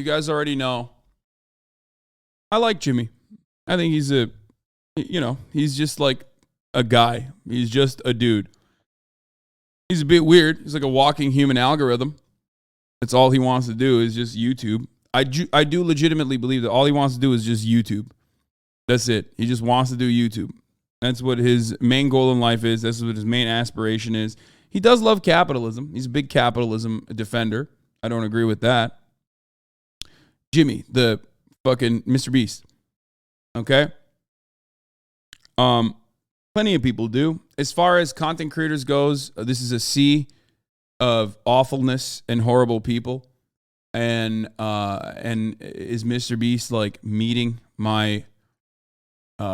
You guys already know. I like Jimmy. I think he's he's just like a guy. He's just a dude. He's a bit weird. He's like a walking human algorithm. That's all he wants to do is just YouTube. I do legitimately believe that all he wants to do is just YouTube. That's it. He just wants to do YouTube. That's what his main goal in life is. That's what his main aspiration is. He does love capitalism. He's a big capitalism defender. I don't agree with that. Jimmy, the fucking MrBeast. Okay? Plenty of people do. As far as content creators goes, this is a sea of awfulness and horrible people. And is MrBeast like meeting my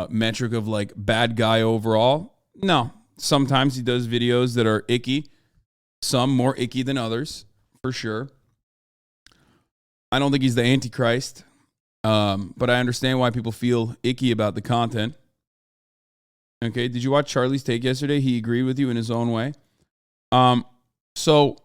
metric of like bad guy overall? No. Sometimes he does videos that are icky. Some more icky than others, for sure. I don't think he's the Antichrist, but I understand why people feel icky about the content. Okay, did you watch Charlie's take yesterday? He agreed with you in his own way. So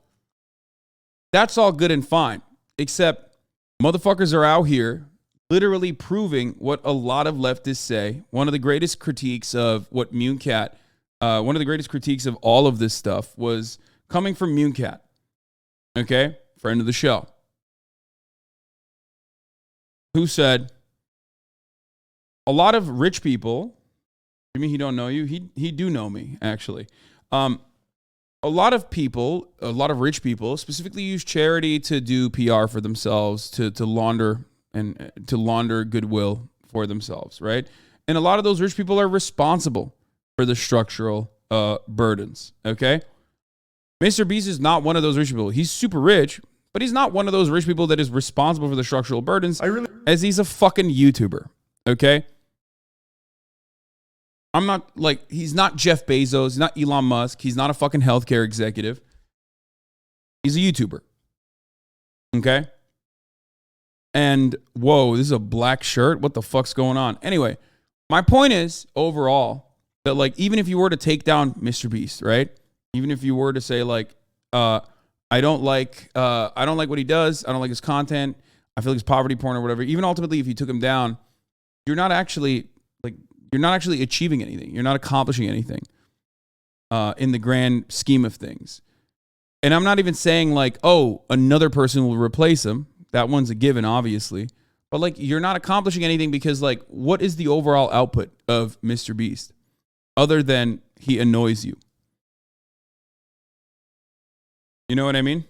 that's all good and fine, except motherfuckers are out here literally proving what a lot of leftists say. One of the greatest critiques of what MuneCat, one of the greatest critiques of all of this stuff was coming from MuneCat. Okay, friend of the show. Who said a lot of rich people, you mean he don't know you? He do know me, actually. A lot of people, a lot of rich people specifically use charity to do PR for themselves, to launder and to launder goodwill for themselves, right? And a lot of those rich people are responsible for the structural burdens, okay? MrBeast is not one of those rich people. He's super rich, but he's not one of those rich people that is responsible for the structural burdens, as he's a fucking YouTuber, okay? I'm not, like, he's not Jeff Bezos, he's not Elon Musk, he's not a fucking healthcare executive. He's a YouTuber, okay? And, whoa, this is a black shirt? What the fuck's going on? Anyway, my point is, overall, that, like, even if you were to take down MrBeast, right? Even if you were to say, like, I don't like what he does. I don't like his content. I feel like it's poverty porn or whatever. Even ultimately, if you took him down, you're not actually achieving anything. You're not accomplishing anything in the grand scheme of things. And I'm not even saying like, oh, another person will replace him. That one's a given, obviously. But like, you're not accomplishing anything because like, what is the overall output of MrBeast other than he annoys you? You know what I mean?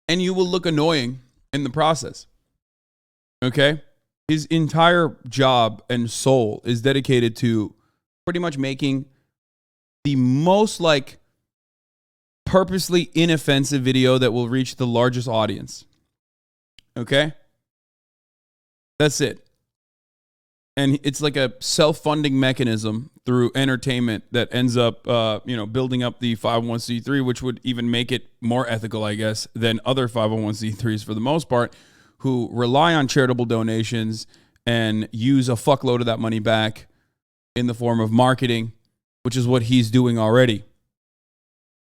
And you will look annoying in the process. Okay? His entire job and soul is dedicated to pretty much making the most like purposely inoffensive video that will reach the largest audience. Okay? That's it. And it's like a self-funding mechanism through entertainment that ends up, building up the 501c3, which would even make it more ethical, I guess, than other 501c3s for the most part, who rely on charitable donations and use a fuckload of that money back in the form of marketing, which is what he's doing already.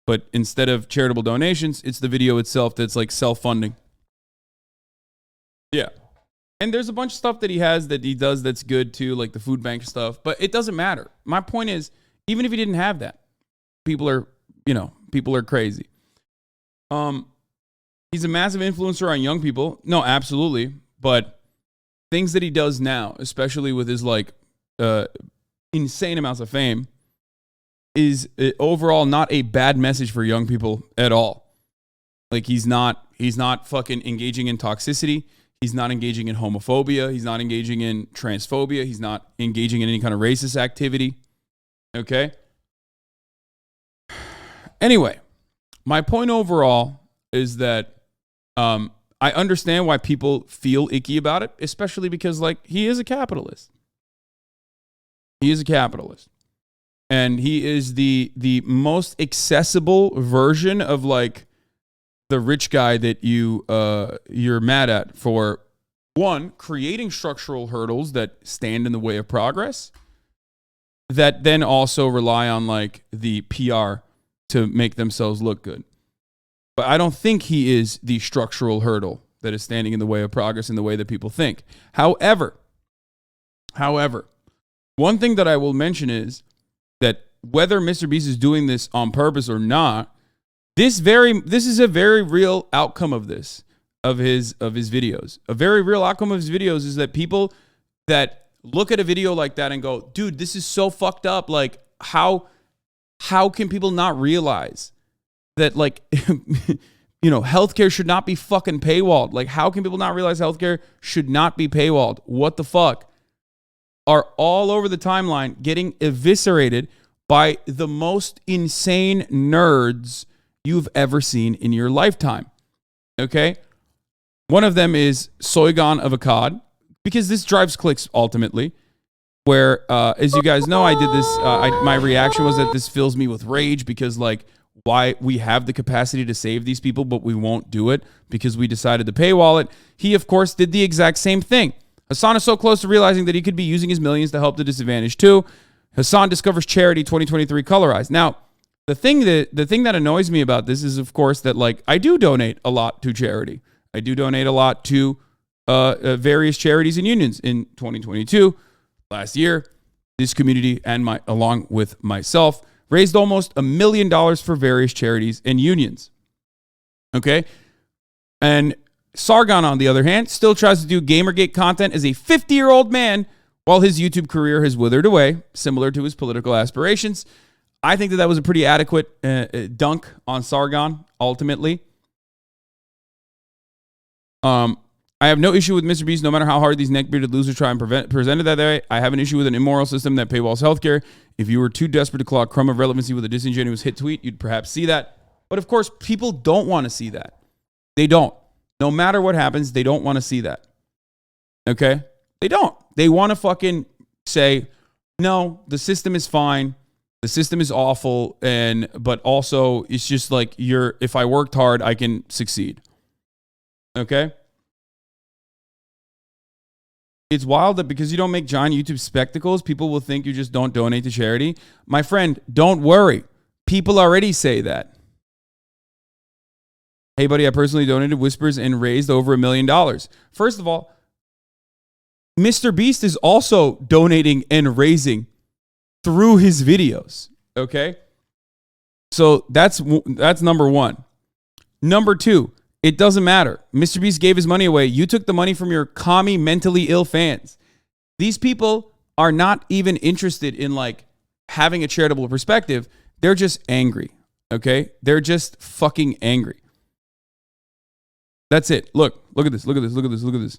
But instead of charitable donations, it's the video itself that's like self-funding. Yeah. And there's a bunch of stuff that he has that he does that's good too, like the food bank stuff. But it doesn't matter. My point is, even if he didn't have that, people are crazy. He's a massive influencer on young people. No, absolutely. But things that he does now, especially with his like insane amounts of fame, is overall not a bad message for young people at all. Like he's not fucking engaging in toxicity. He's not engaging in homophobia. He's not engaging in transphobia. He's not engaging in any kind of racist activity. Okay? Anyway, my point overall is that I understand why people feel icky about it, especially because, like, he is a capitalist. He is a capitalist. And he is the most accessible version of, like, the rich guy that you're mad at for, one, creating structural hurdles that stand in the way of progress, that then also rely on like the PR to make themselves look good. But I don't think he is the structural hurdle that is standing in the way of progress in the way that people think. However, one thing that I will mention is that whether MrBeast is doing this on purpose or not, this is a very real outcome of his videos. A very real outcome of his videos is that people that look at a video like that and go, dude, this is so fucked up. Like, how can people not realize that, like, healthcare should not be fucking paywalled? Like, how can people not realize healthcare should not be paywalled? What the fuck? Are all over the timeline getting eviscerated by the most insane nerds you've ever seen in your lifetime. Okay? One of them is Soygon of a Cod, because this drives clicks ultimately, where, as you guys know, I did this, my reaction was that this fills me with rage because, like, why we have the capacity to save these people, but we won't do it because we decided to paywall it. He, of course, did the exact same thing. Hasan is so close to realizing that he could be using his millions to help the disadvantaged too. Hasan discovers charity 2023 colorized. Now, the thing that annoys me about this is, of course, that, like, I do donate a lot to charity. I do donate a lot to various charities and unions. In 2022, last year, this community and along with myself raised almost $1 million for various charities and unions. Okay? And Sargon, on the other hand, still tries to do Gamergate content as a 50-year-old man while his YouTube career has withered away, similar to his political aspirations. I think that was a pretty adequate dunk on Sargon, ultimately. I have no issue with MrBeast, no matter how hard these neck-bearded losers try and present it that way. I have an issue with an immoral system that paywalls healthcare. If you were too desperate to claw a crumb of relevancy with a disingenuous hit tweet, you'd perhaps see that. But of course, people don't want to see that. They don't. No matter what happens, they don't want to see that. Okay? They don't. They want to fucking say, no, the system is fine. The system is awful. But also, it's just like, if I worked hard, I can succeed. Okay? It's wild that because you don't make giant YouTube spectacles, people will think you just don't donate to charity. My friend, don't worry. People already say that. Hey, buddy, I personally donated Whispers and raised over $1 million. First of all, MrBeast is also donating and raising through his videos. Okay? So that's number one. Number two, it doesn't matter. MrBeast gave his money away. You took the money from your commie, mentally ill fans. These people are not even interested in, like, having a charitable perspective. They're just angry. Okay? They're just fucking angry. That's it. Look at this. Look at this. Look at this. Look at this.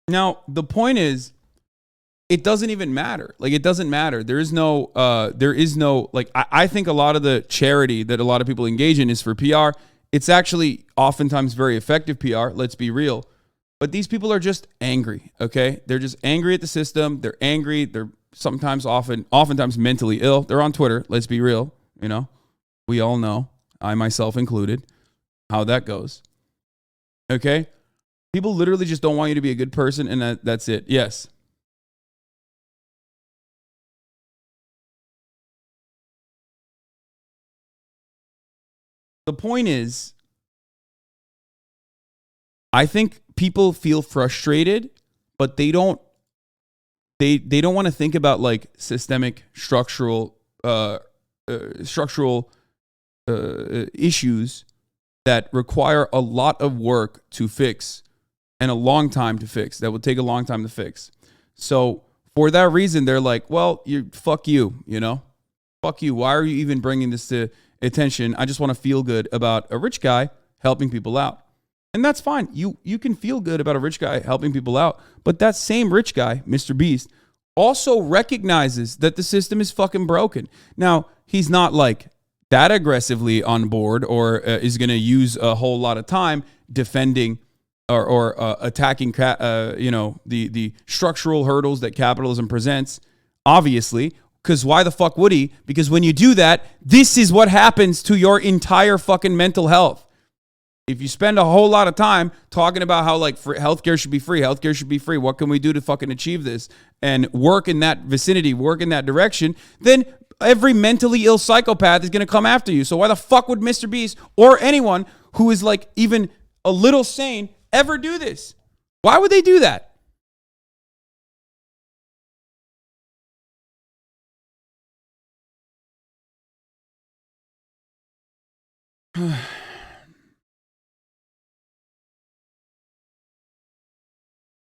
Now, the point is, it doesn't even matter. Like, it doesn't matter. There is no, like, I think a lot of the charity that a lot of people engage in is for PR. It's actually oftentimes very effective PR. Let's be real. But these people are just angry, okay? They're just angry at the system. They're angry. They're oftentimes mentally ill. They're on Twitter. Let's be real. We all know, I myself included, how that goes. Okay? People literally just don't want you to be a good person, and that's it. Yes. The point is, I think people feel frustrated, but they don't want to think about, like, systemic structural issues that require a lot of work to fix and a long time to fix. That would take a long time to fix. So for that reason, they're like, well, fuck you, fuck you. Why are you even bringing this to attention? I just want to feel good about a rich guy helping people out. And that's fine. You can feel good about a rich guy helping people out. But that same rich guy, MrBeast, also recognizes that the system is fucking broken. Now, he's not, like, that aggressively on board or is going to use a whole lot of time defending or attacking, the structural hurdles that capitalism presents, obviously. Because why the fuck would he? Because when you do that, this is what happens to your entire fucking mental health. If you spend a whole lot of time talking about how like healthcare should be free, what can we do to fucking achieve this, and work in that vicinity, work in that direction, then every mentally ill psychopath is going to come after you. So why the fuck would MrBeast or anyone who is like even a little sane ever do this? Why would they do that?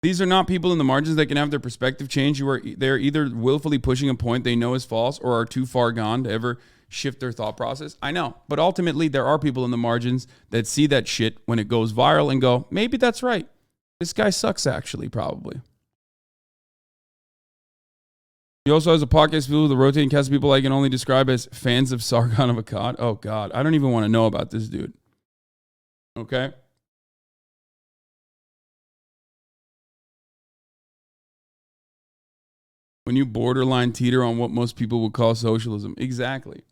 These are not people in the margins that can have their perspective change. They're either willfully pushing a point they know is false or are too far gone to ever shift their thought process. I know, but ultimately there are people in the margins that see that shit when it goes viral and go, maybe that's right. This guy sucks actually, probably. He also has a podcast with a rotating cast of people I can only describe as fans of Sargon of Akkad. Oh God, I don't even want to know about this dude. Okay. When you borderline teeter on what most people would call socialism. Exactly.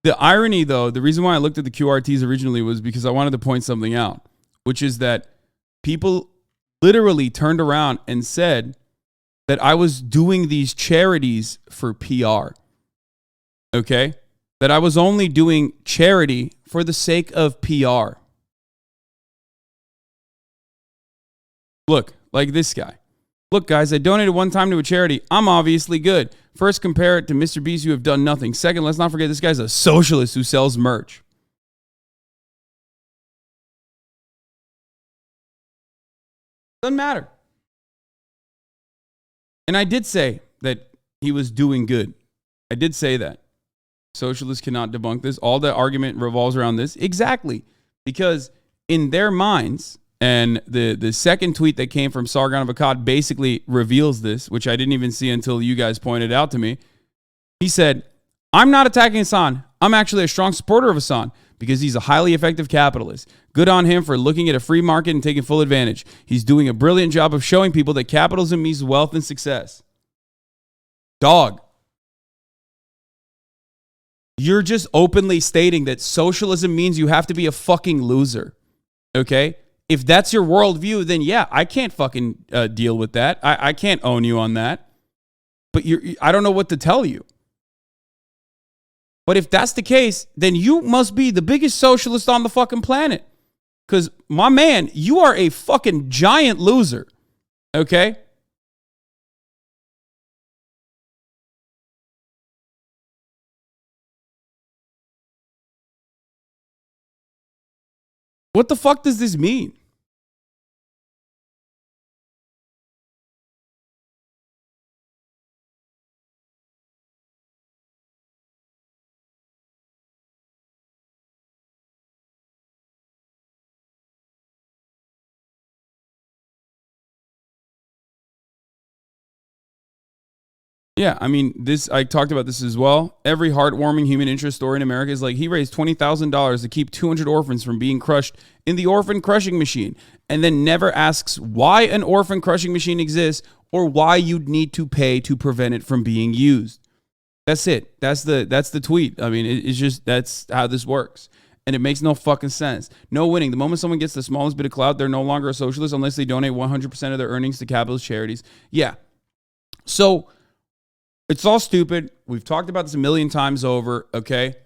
The irony, though, the reason why I looked at the QRTs originally was because I wanted to point something out, which is that people literally turned around and said that I was doing these charities for PR. Okay? That I was only doing charity for the sake of PR. Look, like this guy. Look, guys, I donated one time to a charity. I'm obviously good. First, compare it to MrBeast, you have done nothing. Second, let's not forget this guy's a socialist who sells merch. Doesn't matter. And I did say that he was doing good. I did say that. Socialists cannot debunk this. All the argument revolves around this. Exactly. Because in their minds... And the second tweet that came from Sargon of Akkad basically reveals this, which I didn't even see until you guys pointed out to me. He said, I'm not attacking Hasan. I'm actually a strong supporter of Hasan because he's a highly effective capitalist. Good on him for looking at a free market and taking full advantage. He's doing a brilliant job of showing people that capitalism means wealth and success. Dog. You're just openly stating that socialism means you have to be a fucking loser. Okay? If that's your worldview, then yeah, I can't fucking deal with that. I can't own you on that. But I don't know what to tell you. But if that's the case, then you must be the biggest socialist on the fucking planet. Because, my man, you are a fucking giant loser. Okay? What the fuck does this mean? Yeah, I mean, I talked about this as well. Every heartwarming human interest story in America is like, he raised $20,000 to keep 200 orphans from being crushed in the orphan crushing machine, and then never asks why an orphan crushing machine exists or why you'd need to pay to prevent it from being used. That's it. That's the tweet. I mean, it's just, that's how this works. And it makes no fucking sense. No winning. The moment someone gets the smallest bit of clout, they're no longer a socialist unless they donate 100% of their earnings to capitalist charities. Yeah. So... it's all stupid. We've talked about this a million times over, okay?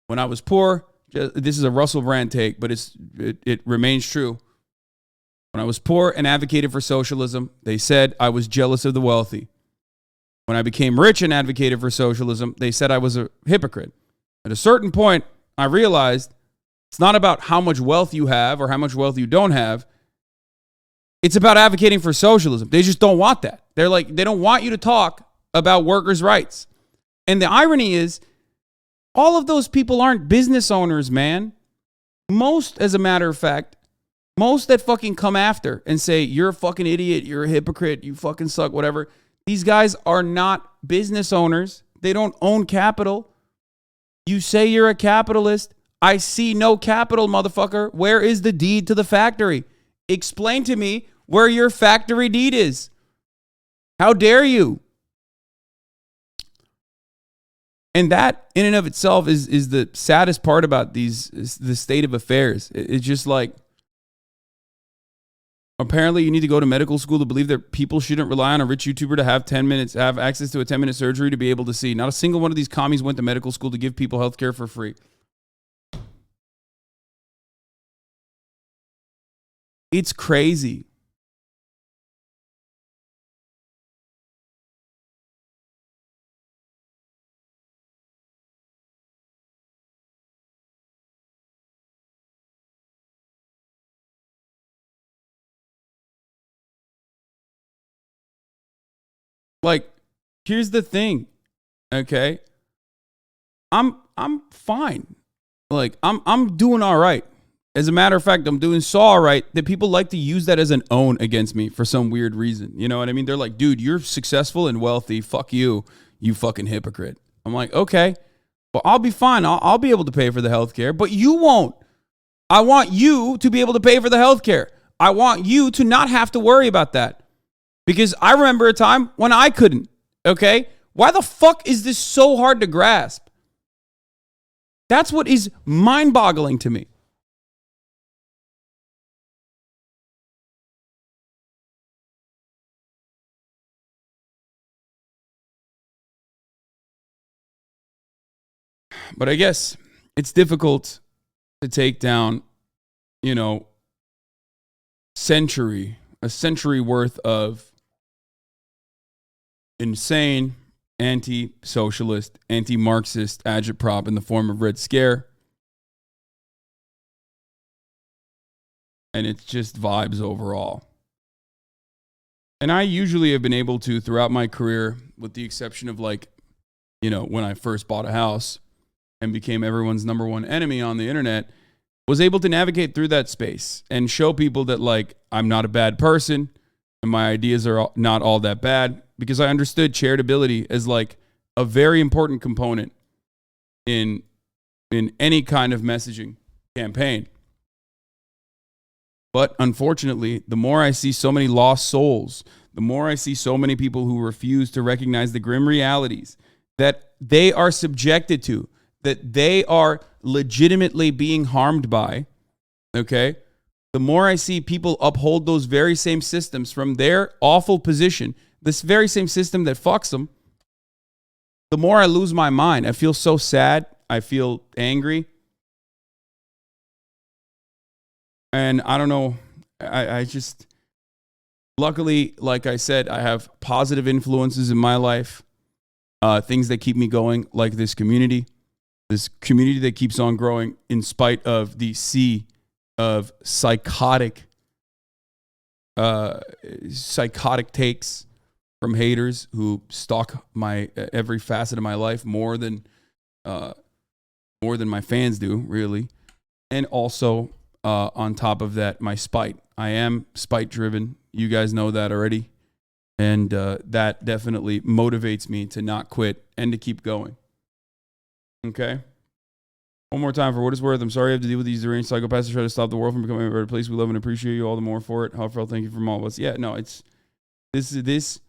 When I was poor, this is a Russell Brand take, but it remains true. When I was poor and advocated for socialism, they said I was jealous of the wealthy. When I became rich and advocated for socialism, they said I was a hypocrite. At a certain point, I realized it's not about how much wealth you have or how much wealth you don't have. It's about advocating for socialism. They just don't want that. They're like, they don't want you to talk about workers' rights. And the irony is, all of those people aren't business owners, man. Most, as a matter of fact, most that fucking come after and say, you're a fucking idiot, you're a hypocrite, you fucking suck, whatever. These guys are not business owners. They don't own capital. You say you're a capitalist. I see no capital, motherfucker. Where is the deed to the factory? Explain to me where your factory deed is. How dare you? And that in and of itself is the saddest part about the state of affairs. It's just like, apparently you need to go to medical school to believe that people shouldn't rely on a rich YouTuber to have access to a 10-minute surgery to be able to see. Not a single one of these commies went to medical school to give people healthcare for free. It's crazy. Like, here's the thing, okay? I'm fine. Like, I'm doing all right. As a matter of fact, I'm doing so all right that people like to use that as an own against me for some weird reason. You know what I mean? They're like, dude, you're successful and wealthy. Fuck you, you fucking hypocrite. I'm like, okay, well, I'll be fine. I'll be able to pay for the healthcare, but you won't. I want you to be able to pay for the healthcare. I want you to not have to worry about that. Because I remember a time when I couldn't, okay? Why the fuck is this so hard to grasp? That's what is mind-boggling to me. But I guess it's difficult to take down, a century worth of insane, anti-socialist, anti-Marxist agitprop in the form of Red Scare. And it's just vibes overall. And I usually have been able to, throughout my career, with the exception of when I first bought a house and became everyone's number one enemy on the internet, was able to navigate through that space and show people that I'm not a bad person and my ideas are not all that bad, because I understood charitability as a very important component in any kind of messaging campaign. But unfortunately, the more I see so many lost souls, the more I see so many people who refuse to recognize the grim realities that they are subjected to, that they are legitimately being harmed by, okay? The more I see people uphold those very same systems from their awful position, this very same system that fucks them, the more I lose my mind. I feel so sad. I feel angry. And I don't know, I just, luckily, like I said, I have positive influences in my life, things that keep me going, like this community that keeps on growing in spite of the sea of psychotic takes from haters who stalk my every facet of my life more than my fans do, really. And also, on top of that, my spite. I am spite driven. You guys know that already. And that definitely motivates me to not quit and to keep going. Okay? One more time for what it's worth. I'm sorry I have to deal with these deranged psychopaths to try to stop the world from becoming a better place. We love and appreciate you all the more for it. However, thank you from all of us. Yeah, no, it's this.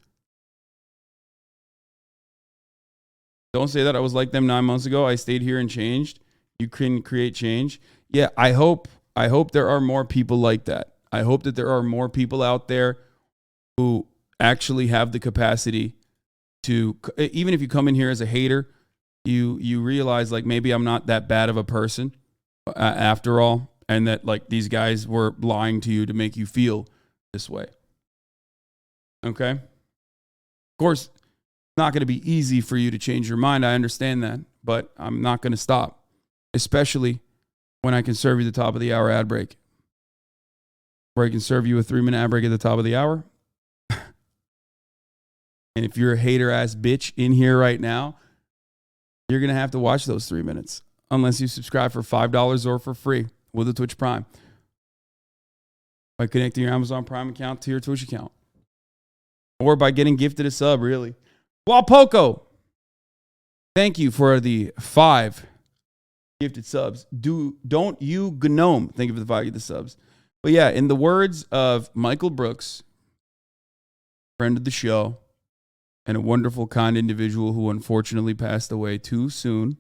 Don't say that I was like them 9 months ago. I stayed here and changed. You can create change. Yeah, I hope there are more people like that. I hope that there are more people out there who actually have the capacity to, even if you come in here as a hater, you realize maybe I'm not that bad of a person after all, and that these guys were lying to you to make you feel this way. Okay? Of course, it's not going to be easy for you to change your mind. I understand that, but I'm not going to stop, especially when I can serve you the top of the hour ad break. Where I can serve you a 3-minute ad break at the top of the hour. And if you're a hater ass bitch in here right now, you're going to have to watch those 3 minutes unless you subscribe for $5 or for free with a Twitch Prime by connecting your Amazon Prime account to your Twitch account, or by getting gifted a sub, really. Walpoco, thank you for the 5 gifted subs. Don't you gnome. Thank you for the 5 gifted subs. But yeah, in the words of Michael Brooks, friend of the show, and a wonderful, kind individual who unfortunately passed away too soon.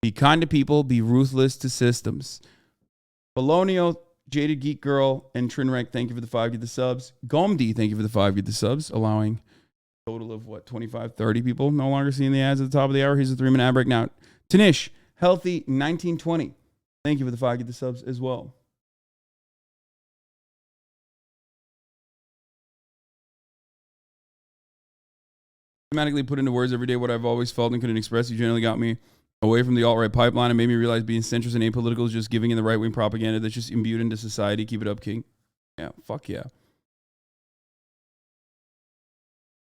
Be kind to people. Be ruthless to systems. Polonio, Jaded Geek Girl, and Trinrek, thank you for the 5 get the subs. Gomdi, thank you for the 5 get the subs, allowing a total of, 25, 30 people no longer seeing the ads at the top of the hour. Here's a 3-minute ad break now. Tanish, Healthy 1920, thank you for the 5 get the subs as well. Systematically put into words every day what I've always felt and couldn't express. You generally got me away from the alt-right pipeline and made me realize being centrist and apolitical is just giving in the right-wing propaganda that's just imbued into society. Keep it up, King. Yeah, fuck yeah.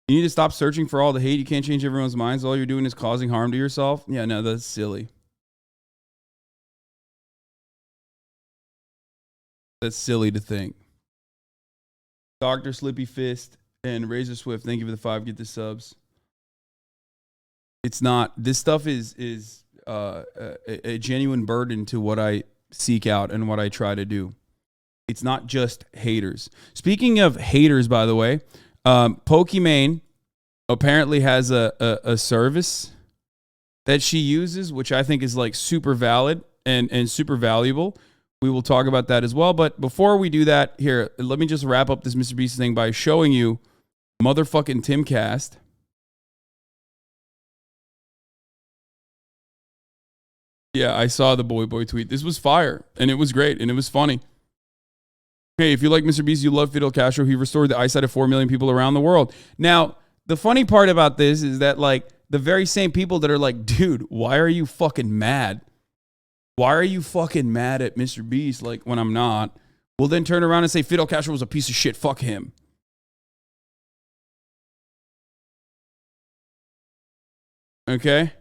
You need to stop searching for all the hate. You can't change everyone's minds. All you're doing is causing harm to yourself. Yeah, no, that's silly. That's silly to think. Dr. Slippy Fist and Razor Swift, thank you for the 5 get the subs. It's not, this stuff is a genuine burden to what I seek out and what I try to do. It's not just haters. Speaking of haters, by the way, Pokimane apparently has a service that she uses, which I think is like super valid and super valuable. We will talk about that as well. But before we do that, here, let me just wrap up this MrBeast thing by showing you motherfucking TIMCAST. Yeah, I saw the boy tweet. This was fire, and it was great, and it was funny. Hey, if you like MrBeast, you love Fidel Castro. He restored the eyesight of 4 million people around the world. Now, the funny part about this is that, like, the very same people that are like, dude, why are you fucking mad? Why are you fucking mad at MrBeast, like, when I'm not? Will then turn around and say Fidel Castro was a piece of shit. Fuck him. Okay?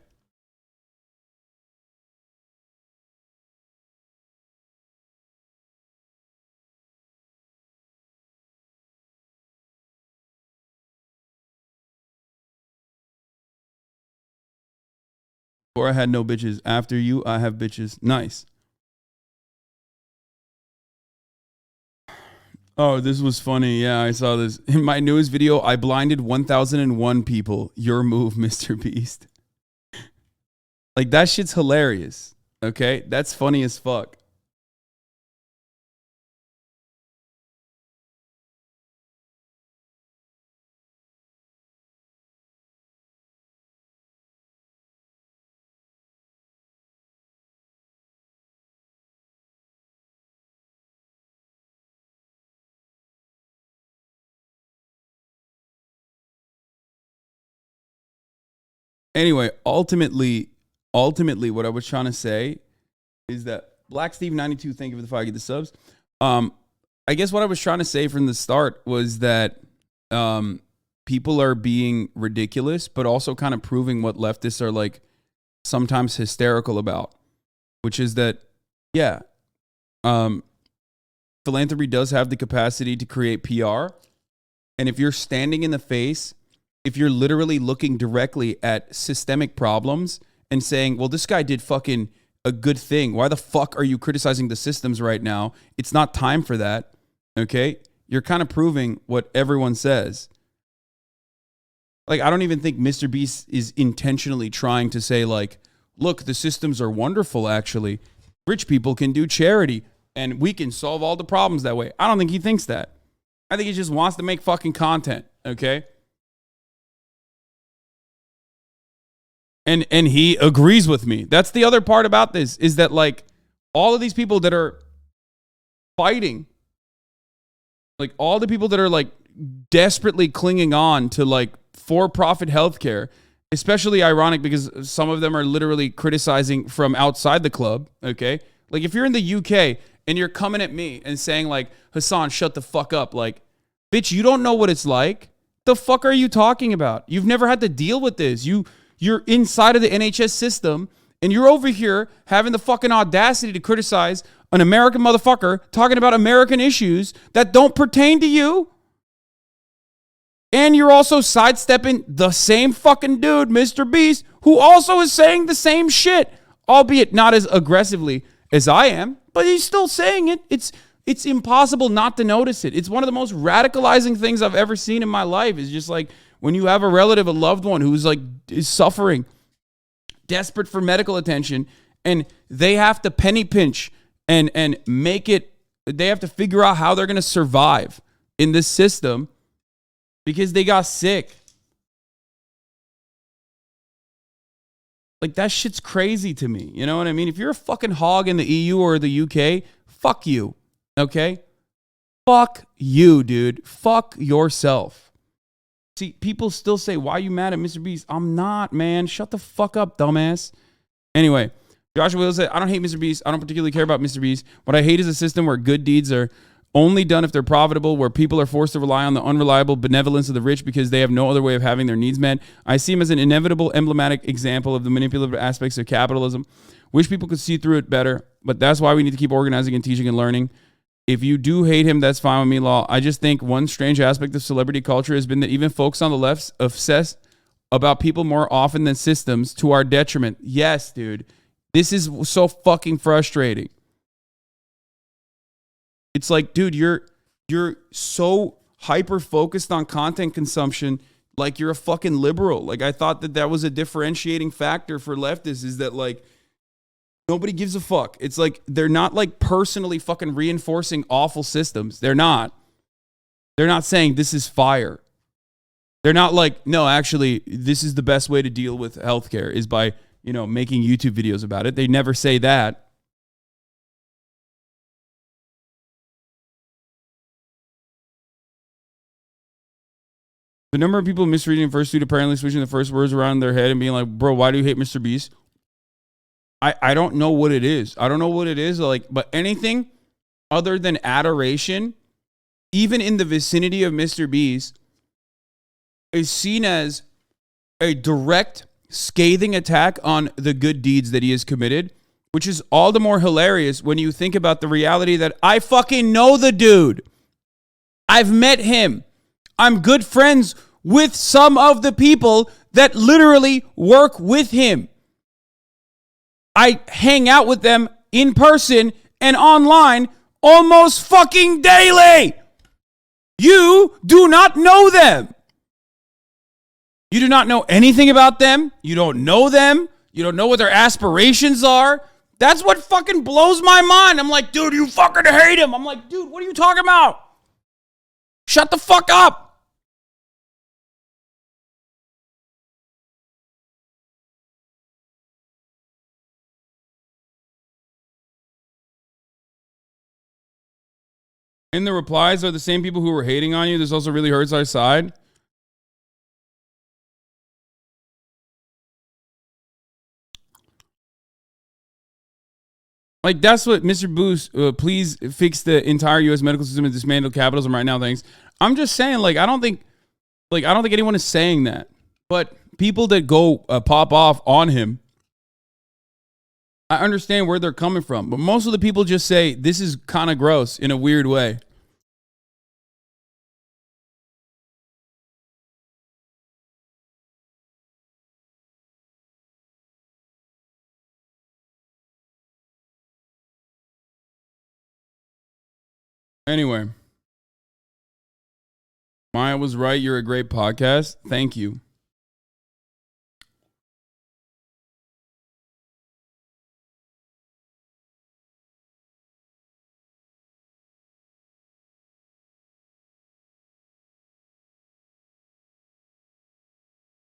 Before I had no bitches. After you, I have bitches. Nice. Oh, this was funny. Yeah, I saw this. In my newest video, I blinded 1,001 people. Your move, MrBeast. Like, that shit's hilarious. Okay? That's funny as fuck. Anyway, ultimately, what I was trying to say is that Black Steve 92, thank you for the 5 get the subs. I guess what I was trying to say from the start was that people are being ridiculous, but also kind of proving what leftists are like sometimes hysterical about, which is that, yeah, philanthropy does have the capacity to create PR. And if you're standing in the face, if you're literally looking directly at systemic problems and saying, well, this guy did fucking a good thing. Why the fuck are you criticizing the systems right now? It's not time for that. Okay? You're kind of proving what everyone says. Like, I don't even think MrBeast is intentionally trying to say, like, look, the systems are wonderful, actually. Rich people can do charity and we can solve all the problems that way. I don't think he thinks that. I think he just wants to make fucking content. Okay? And he agrees with me. That's the other part about this, is that, like, all of these people that are fighting, like, all the people that are, like, desperately clinging on to, like, for-profit healthcare, especially ironic because some of them are literally criticizing from outside the club, okay? Like, if you're in the UK and you're coming at me and saying, like, Hasan, shut the fuck up, like, bitch, you don't know what it's like. The fuck are you talking about? You've never had to deal with this. You're inside of the NHS system, and you're over here having the fucking audacity to criticize an American motherfucker talking about American issues that don't pertain to you. And you're also sidestepping the same fucking dude, MrBeast, who also is saying the same shit, albeit not as aggressively as I am, but he's still saying it. It's impossible not to notice it. It's one of the most radicalizing things I've ever seen in my life. Is just like, when you have a relative, a loved one who's like is suffering, desperate for medical attention, and they have to penny pinch and make it, they have to figure out how they're going to survive in this system because they got sick. Like, that shit's crazy to me. You know what I mean? If you're a fucking hog in the EU or the UK, fuck you. Okay? Fuck you, dude. Fuck yourself. See, people still say, why are you mad at MrBeast? I'm not, man. Shut the fuck up, dumbass. Anyway, Joshua Will said, I don't hate MrBeast. I don't particularly care about MrBeast. What I hate is a system where good deeds are only done if they're profitable, where people are forced to rely on the unreliable benevolence of the rich because they have no other way of having their needs met. I see him as an inevitable, emblematic example of the manipulative aspects of capitalism. Wish people could see through it better, but that's why we need to keep organizing and teaching and learning. If you do hate him, that's fine with me, Law. I just think one strange aspect of celebrity culture has been that even folks on the left obsess about people more often than systems to our detriment. Yes, dude. This is so fucking frustrating. It's like, dude, you're so hyper focused on content consumption, like you're a fucking liberal. Like, I thought that was a differentiating factor for leftists, is that like nobody gives a fuck. It's like they're not like personally fucking reinforcing awful systems. They're not. They're not saying this is fire. They're not like, no, actually, this is the best way to deal with healthcare is by, making YouTube videos about it. They never say that. The number of people misreading fursuit, apparently switching the first words around in their head and being like, bro, why do you hate MrBeast? I don't know what it is. I don't know what it is. Like, but anything other than adoration, even in the vicinity of MrBeast, is seen as a direct, scathing attack on the good deeds that he has committed, which is all the more hilarious when you think about the reality that I fucking know the dude. I've met him. I'm good friends with some of the people that literally work with him. I hang out with them in person and online almost fucking daily. You do not know them. You do not know anything about them. You don't know them. You don't know what their aspirations are. That's what fucking blows my mind. I'm like, dude, you fucking hate him. I'm like, dude, what are you talking about? Shut the fuck up. In the replies are the same people who were hating on you. This also really hurts our side. Like, that's what MrBeast, please fix the entire U.S. medical system and dismantle capitalism right now. Thanks. I'm just saying, like, I don't think anyone is saying that. But people that go pop off on him, I understand where they're coming from. But most of the people just say, this is kind of gross in a weird way. Anyway, Maya was right. You're a great podcast. Thank you.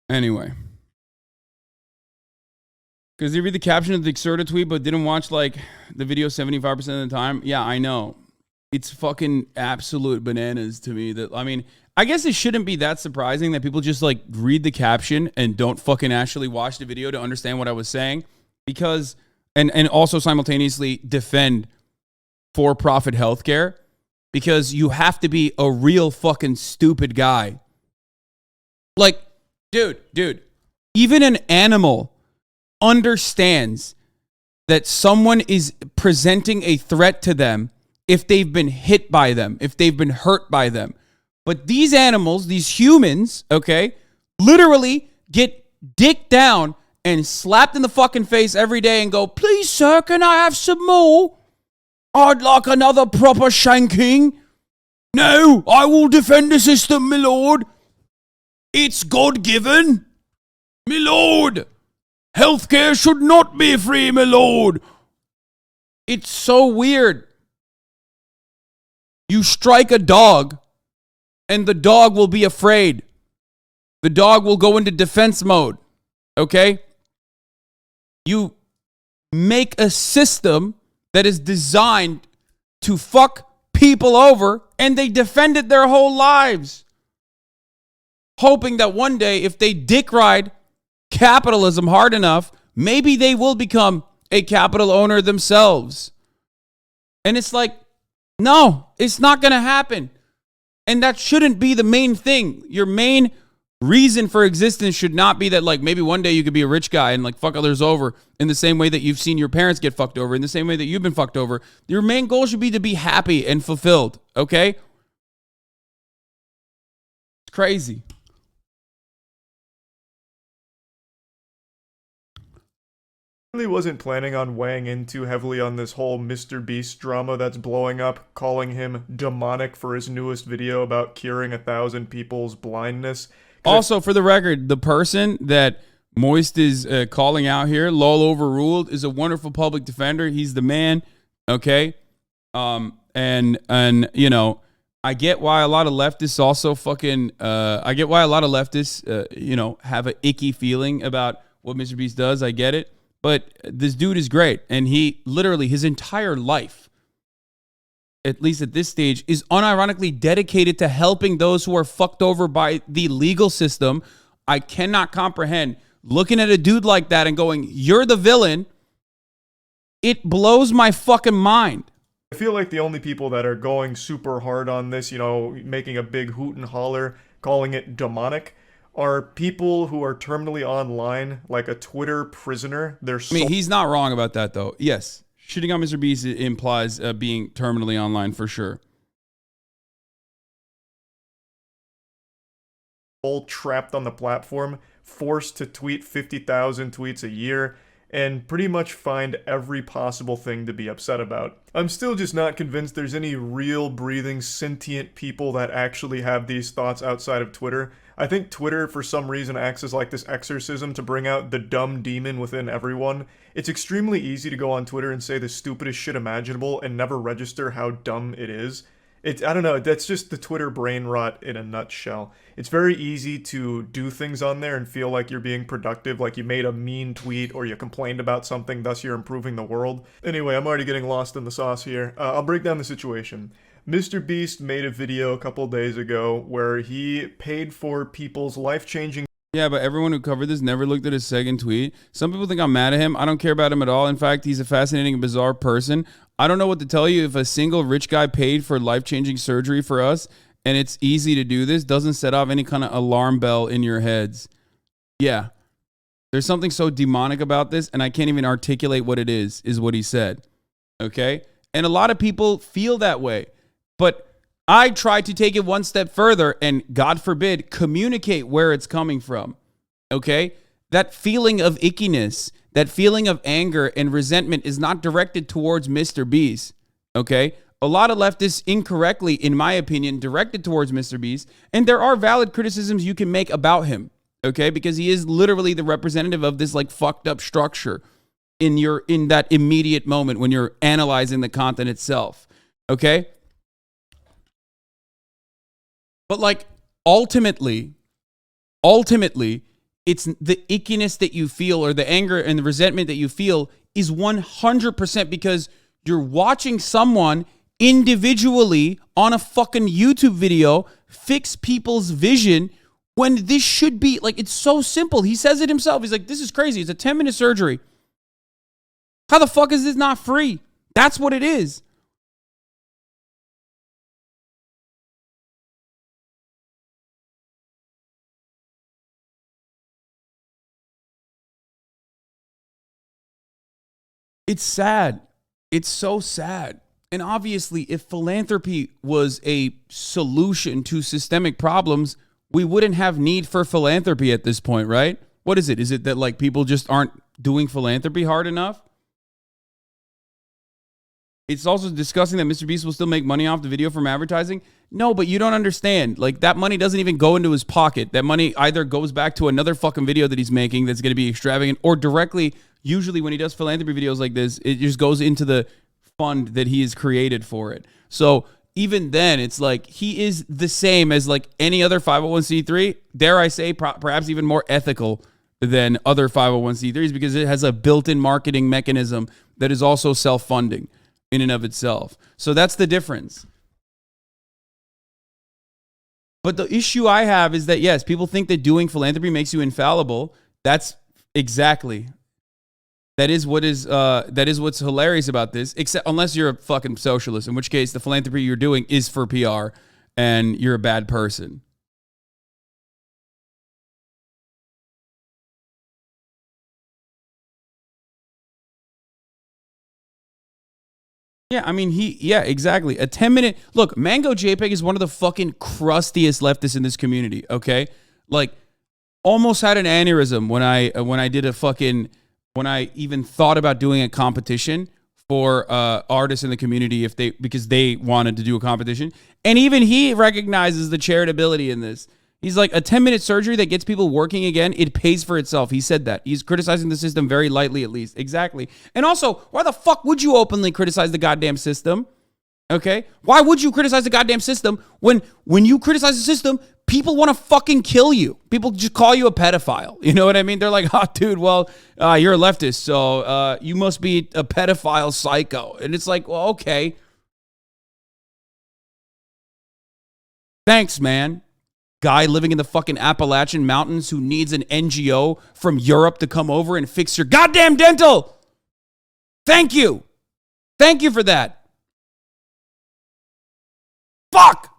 Anyway. Because they read the caption of the Xerta tweet but didn't watch like the video 75% of the time. Yeah, I know. It's fucking absolute bananas to me. That, I mean, I guess it shouldn't be that surprising that people just like read the caption and don't fucking actually watch the video to understand what I was saying, because and also simultaneously defend for-profit healthcare, because you have to be a real fucking stupid guy. Like, dude, even an animal understands that someone is presenting a threat to them if they've been hit by them, if they've been hurt by them. But these animals, these humans, okay, literally get dicked down and slapped in the fucking face every day and go, please, sir, can I have some more? I'd like another proper shanking. No, I will defend the system, my lord. It's God-given. My lord. Healthcare should not be free, my lord. It's so weird. You strike a dog, and the dog will be afraid. The dog will go into defense mode. Okay? You make a system that is designed to fuck people over, and they defend it their whole lives, hoping that one day, if they dick ride capitalism hard enough, maybe they will become a capital owner themselves. And it's like, no, it's not going to happen. And that shouldn't be the main thing. Your main reason for existence should not be that, like, maybe one day you could be a rich guy and, like, fuck others over in the same way that you've seen your parents get fucked over, in the same way that you've been fucked over. Your main goal should be to be happy and fulfilled, okay? It's crazy. Really wasn't planning on weighing in too heavily on this whole MrBeast drama that's blowing up, calling him demonic for his newest video about curing 1,000 people's blindness. Also, for the record, the person that Moist is calling out here, lol overruled, is a wonderful public defender. He's the man, okay? And you know, I get why a lot of leftists also fucking, I get why a lot of leftists, you know, have an icky feeling about what MrBeast does. I get it. But this dude is great. And he literally, his entire life, at least at this stage, is unironically dedicated to helping those who are fucked over by the legal system. I cannot comprehend looking at a dude like that and going, you're the villain. It blows my fucking mind. I feel like the only people that are going super hard on this, you know, making a big hoot and holler, calling it demonic, are people who are terminally online, like a Twitter prisoner. They're I mean, he's not wrong about that, though. Yes, shitting on MrBeast implies being terminally online for sure. All trapped on the platform, forced to tweet 50,000 tweets a year, and pretty much find every possible thing to be upset about. I'm still just not convinced there's any real, breathing, sentient people that actually have these thoughts outside of Twitter. I think Twitter, for some reason, acts as like this exorcism to bring out the dumb demon within everyone. It's extremely easy to go on Twitter and say the stupidest shit imaginable and never register how dumb it is. I don't know, that's just the Twitter brain rot in a nutshell. It's very easy to do things on there and feel like you're being productive, like you made a mean tweet or you complained about something, thus you're improving the world. Anyway, I'm already getting lost in the sauce here. I'll break down the situation. MrBeast made a video a couple days ago where he paid for people's life-changing... Yeah, but everyone who covered this never looked at his second tweet. Some people think I'm mad at him. I don't care about him at all. In fact, he's a fascinating and bizarre person. I don't know what to tell you. If a single rich guy paid for life-changing surgery for us, and it's easy to do this, doesn't set off any kind of alarm bell in your heads. Yeah. There's something so demonic about this, and I can't even articulate what it is what he said. Okay? And a lot of people feel that way. But I try to take it one step further and, God forbid, communicate where it's coming from. Okay? That feeling of ickiness, that feeling of anger and resentment is not directed towards MrBeast. Okay? A lot of leftists incorrectly, in my opinion, directed towards MrBeast. And there are valid criticisms you can make about him. Okay? Because he is literally the representative of this like fucked up structure in that immediate moment when you're analyzing the content itself. Okay? But like ultimately, it's the ickiness that you feel or the anger and the resentment that you feel is 100% because you're watching someone individually on a fucking YouTube video fix people's vision when this should be like, it's so simple. He says it himself. He's like, this is crazy. It's a 10-minute surgery. How the fuck is this not free? That's what it is. It's sad. It's so sad. And obviously, if philanthropy was a solution to systemic problems, we wouldn't have need for philanthropy at this point, right? What is it? Is it that like people just aren't doing philanthropy hard enough? It's also disgusting that MrBeast will still make money off the video from advertising. No, but you don't understand. Like, that money doesn't even go into his pocket. That money either goes back to another fucking video that he's making that's going to be extravagant, or directly, usually when he does philanthropy videos like this, it just goes into the fund that he has created for it. So even then, it's like he is the same as like any other 501c3. Dare I say, perhaps even more ethical than other 501c3s, because it has a built-in marketing mechanism that is also self-funding in and of itself. So that's the difference. But the issue I have is that, yes, people think that doing philanthropy makes you infallible. That's exactly. That is what's hilarious about this, except unless you're a fucking socialist, in which case the philanthropy you're doing is for PR and you're a bad person. Yeah, I mean, exactly. A 10-minute, look, Mango JPEG is one of the fucking crustiest leftists in this community, okay? Like, almost had an aneurysm when I even thought about doing a competition for artists in the community because they wanted to do a competition. And even he recognizes the charitability in this. He's like, a 10-minute surgery that gets people working again, it pays for itself. He said that. He's criticizing the system very lightly, at least. Exactly. And also, why the fuck would you openly criticize the goddamn system? Okay? Why would you criticize the goddamn system when you criticize the system, people want to fucking kill you? People just call you a pedophile. You know what I mean? They're like, oh, dude, well, you're a leftist, so you must be a pedophile psycho. And it's like, well, okay. Thanks, man. Guy living in the fucking Appalachian Mountains who needs an NGO from Europe to come over and fix your goddamn dental. Thank you. Thank you for that. Fuck.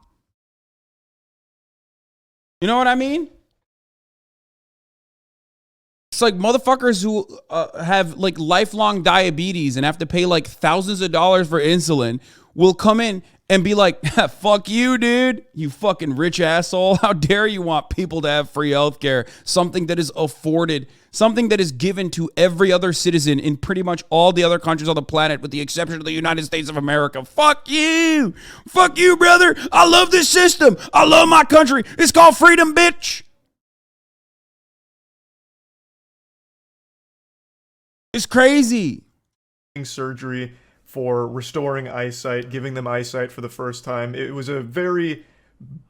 You know what I mean? It's like motherfuckers who have like lifelong diabetes and have to pay like thousands of dollars for insulin will come in and be like, fuck you, dude. You fucking rich asshole. How dare you want people to have free healthcare? Something that is afforded, something that is given to every other citizen in pretty much all the other countries on the planet, with the exception of the United States of America. Fuck you. Fuck you, brother. I love this system. I love my country. It's called freedom, bitch. It's crazy. Surgery for restoring eyesight, giving them eyesight for the first time. It was a very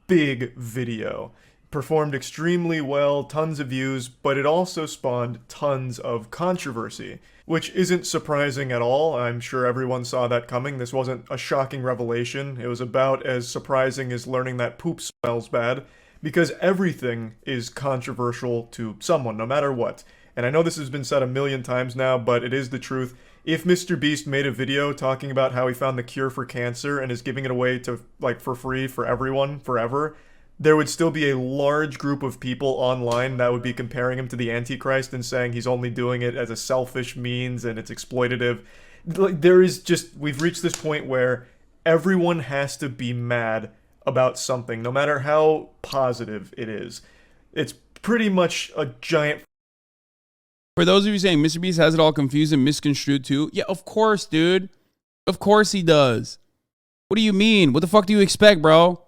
big video. Performed extremely well, tons of views, but it also spawned tons of controversy, which isn't surprising at all. I'm sure everyone saw that coming. This wasn't a shocking revelation. It was about as surprising as learning that poop smells bad, because everything is controversial to someone, no matter what. And I know this has been said a million times now, but it is the truth. If MrBeast made a video talking about how he found the cure for cancer and is giving it away to, like, for free for everyone forever, there would still be a large group of people online that would be comparing him to the Antichrist and saying he's only doing it as a selfish means and it's exploitative. Like, we've reached this point where everyone has to be mad about something, no matter how positive it is. It's pretty much a giant... For those of you saying MrBeast has it all confused and misconstrued too, yeah, of course, dude. Of course he does. What do you mean? What the fuck do you expect, bro?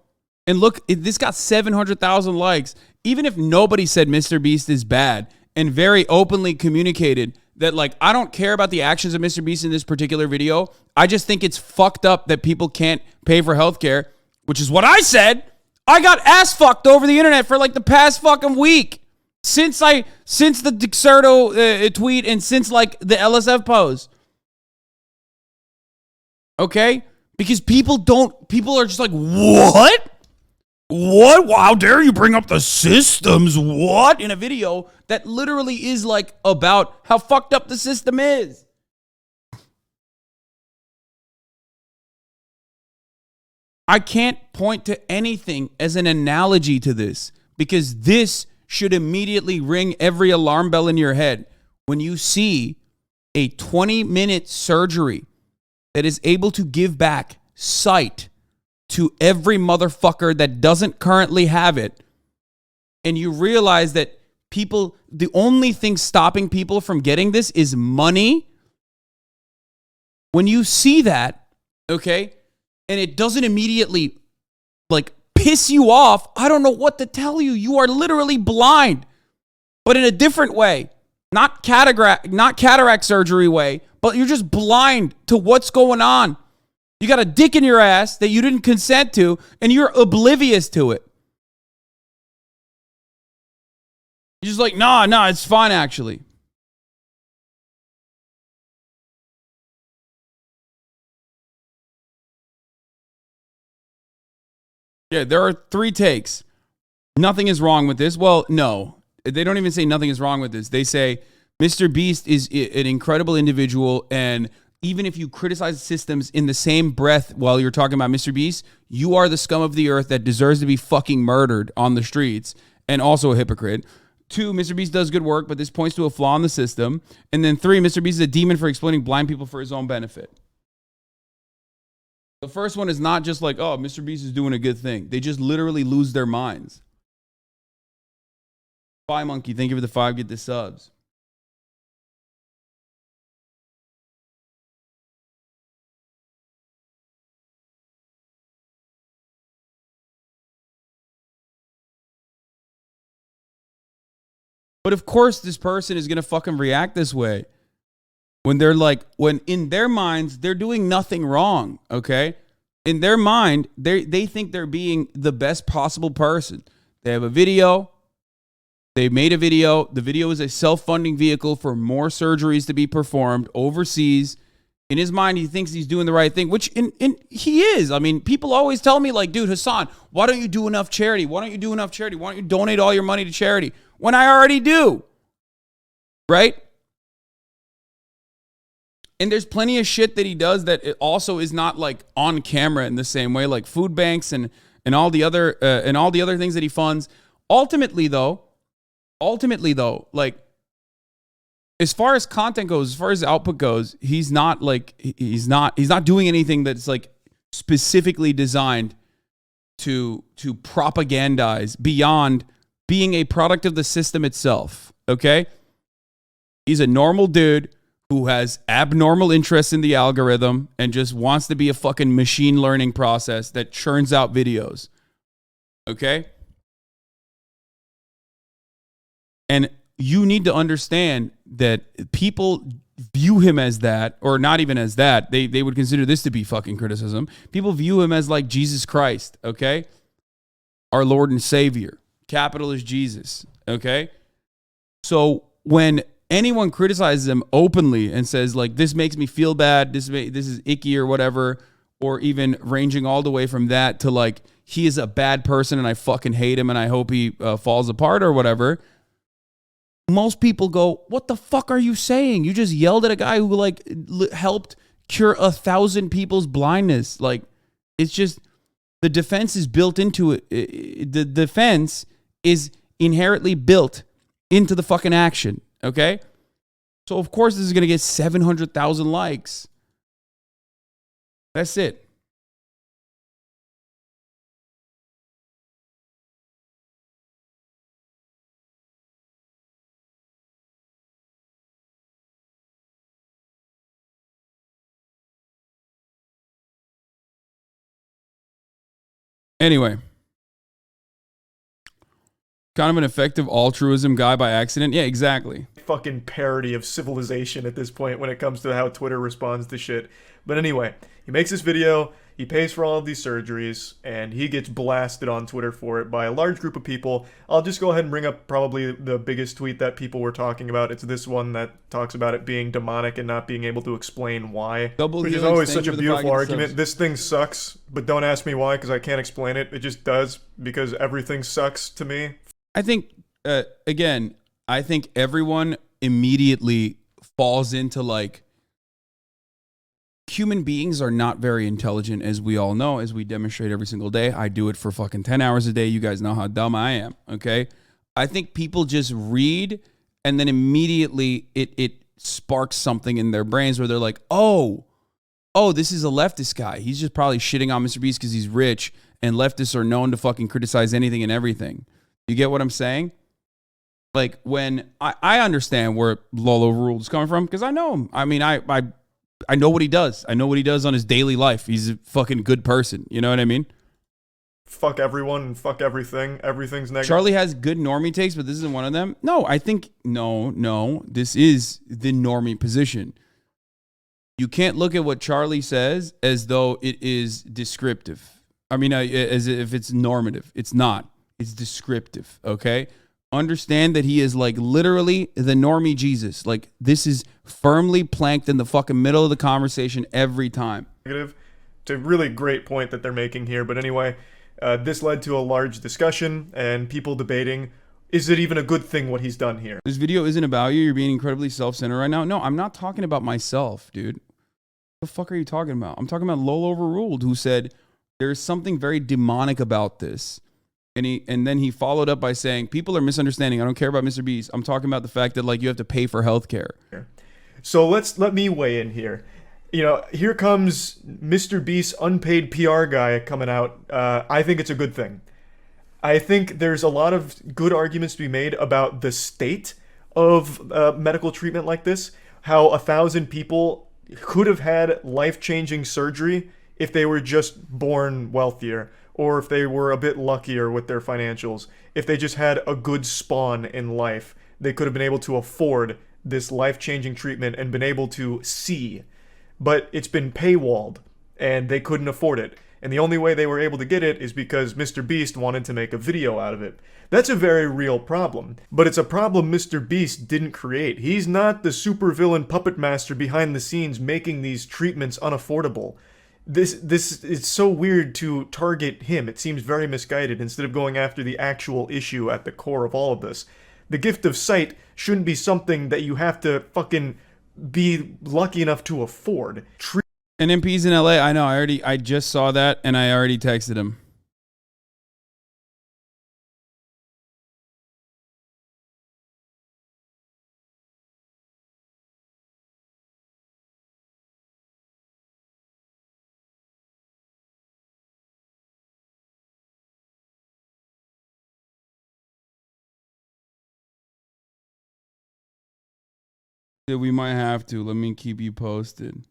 And look, this got 700,000 likes. Even if nobody said MrBeast is bad and very openly communicated that, like, I don't care about the actions of MrBeast in this particular video. I just think it's fucked up that people can't pay for healthcare, which is what I said. I got ass fucked over the internet for like the past fucking week. Since the Dexerto tweet and since like the LSF post. Okay? Because people are just like, what? What? How dare you bring up the systems? What? In a video that literally is like about how fucked up the system is. I can't point to anything as an analogy to this, because this should immediately ring every alarm bell in your head when you see a 20-minute surgery that is able to give back sight to every motherfucker that doesn't currently have it. And you realize that the only thing stopping people from getting this is money. When you see that, okay, and it doesn't immediately like piss you off, I don't know what to tell you. You are literally blind, but in a different way. Not cataract surgery way, but you're just blind to what's going on. You got a dick in your ass that you didn't consent to, and you're oblivious to it. You're just like, nah, it's fine actually. Yeah, there are 3 takes. Nothing is wrong with this. Well, no. They don't even say nothing is wrong with this. They say MrBeast is an incredible individual, and even if you criticize systems in the same breath while you're talking about MrBeast, you are the scum of the earth that deserves to be fucking murdered on the streets, and also a hypocrite. 2, MrBeast does good work, but this points to a flaw in the system. And then 3, MrBeast is a demon for exploiting blind people for his own benefit. The first one is not just like, oh, MrBeast is doing a good thing. They just literally lose their minds. Bye, Monkey. Thank you for the 5. Get the subs. But of course, this person is going to fucking react this way. When they're like, when in their minds, they're doing nothing wrong, okay? In their mind, they think they're being the best possible person. They have a video. They made a video. The video is a self-funding vehicle for more surgeries to be performed overseas. In his mind, he thinks he's doing the right thing, which he is. I mean, people always tell me like, dude, Hasan, why don't you do enough charity? Why don't you do enough charity? Why don't you donate all your money to charity? When I already do, right? And there's plenty of shit that he does that it also is not like on camera in the same way, like food banks and all the other things that he funds. Ultimately though, like as far as content goes, as far as output goes, he's not doing anything that's like specifically designed to propagandize beyond being a product of the system itself. Okay, he's a normal dude who has abnormal interests in the algorithm and just wants to be a fucking machine learning process that churns out videos. Okay? And you need to understand that people view him as that, or not even as that. They would consider this to be fucking criticism. People view him as like Jesus Christ, okay? Our Lord and Savior. Capital is Jesus, okay? So when anyone criticizes him openly and says like, this makes me feel bad, this is icky or whatever, or even ranging all the way from that to like, he is a bad person and I fucking hate him and I hope he falls apart or whatever, most people go, what the fuck are you saying? You just yelled at a guy who like helped cure 1,000 people's blindness. Like, it's just, the defense is built into it. The defense is inherently built into the fucking action. Okay? So, of course, this is going to get 700,000 likes. That's it. Anyway. Kind of an effective altruism guy by accident. Yeah, exactly. Fucking parody of civilization at this point when it comes to how Twitter responds to shit. But anyway, he makes this video, he pays for all of these surgeries, and he gets blasted on Twitter for it by a large group of people. I'll just go ahead and bring up probably the biggest tweet that people were talking about. It's this one that talks about it being demonic and not being able to explain why. Which is always such a beautiful argument. This thing sucks, but don't ask me why because I can't explain it. It just does because everything sucks to me. I think, again, I think everyone immediately falls into like, human beings are not very intelligent, as we all know, as we demonstrate every single day. I do it for fucking 10 hours a day. You guys know how dumb I am, okay? I think people just read and then immediately it sparks something in their brains where they're like, oh, this is a leftist guy. He's just probably shitting on MrBeast because he's rich, and leftists are known to fucking criticize anything and everything. You get what I'm saying? Like, when I understand where Lolo Ruled is coming from because I know him. I mean, I I know what he does. I know what he does on his daily life. He's a fucking good person. You know what I mean? Fuck everyone and fuck everything. Everything's negative. Charlie has good normie takes, but this isn't one of them. No, I think, no. This is the normie position. You can't look at what Charlie says as though it is descriptive. I mean, as if it's normative. It's not. It's descriptive, okay? Understand that he is like literally the normie Jesus. Like this is firmly planked in the fucking middle of the conversation every time. It's a really great point that they're making here. But anyway, this led to a large discussion and people debating, is it even a good thing what he's done here? This video isn't about you. You're being incredibly self-centered right now. No, I'm not talking about myself, dude. What the fuck are you talking about? I'm talking about Lol Overruled, who said there's something very demonic about this. And then he followed up by saying, people are misunderstanding. I don't care about MrBeast. I'm talking about the fact that like you have to pay for healthcare. So let me weigh in here. You know, here comes MrBeast's unpaid PR guy coming out. I think it's a good thing. I think there's a lot of good arguments to be made about the state of medical treatment like this. How 1,000 people could have had life-changing surgery if they were just born wealthier, or if they were a bit luckier with their financials. If they just had a good spawn in life, they could have been able to afford this life-changing treatment and been able to see. But it's been paywalled, and they couldn't afford it. And the only way they were able to get it is because MrBeast wanted to make a video out of it. That's a very real problem. But it's a problem MrBeast didn't create. He's not the supervillain puppet master behind the scenes making these treatments unaffordable. This is so weird to target him. It seems very misguided instead of going after the actual issue at the core of all of this. The gift of sight shouldn't be something that you have to fucking be lucky enough to afford. And MP's in LA. I know. I just saw that and I already texted him. We might have to. Let me keep you posted.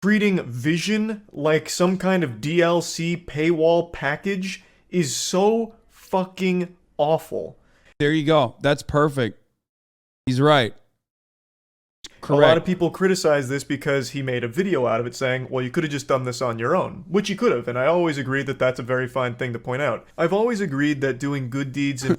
Treating Vision like some kind of DLC paywall package is so fucking awful. There you go. That's perfect. He's right. Correct. A lot of people criticize this because he made a video out of it saying, well, you could have just done this on your own, which you could have, and I always agree that that's a very fine thing to point out. I've always agreed that doing good deeds and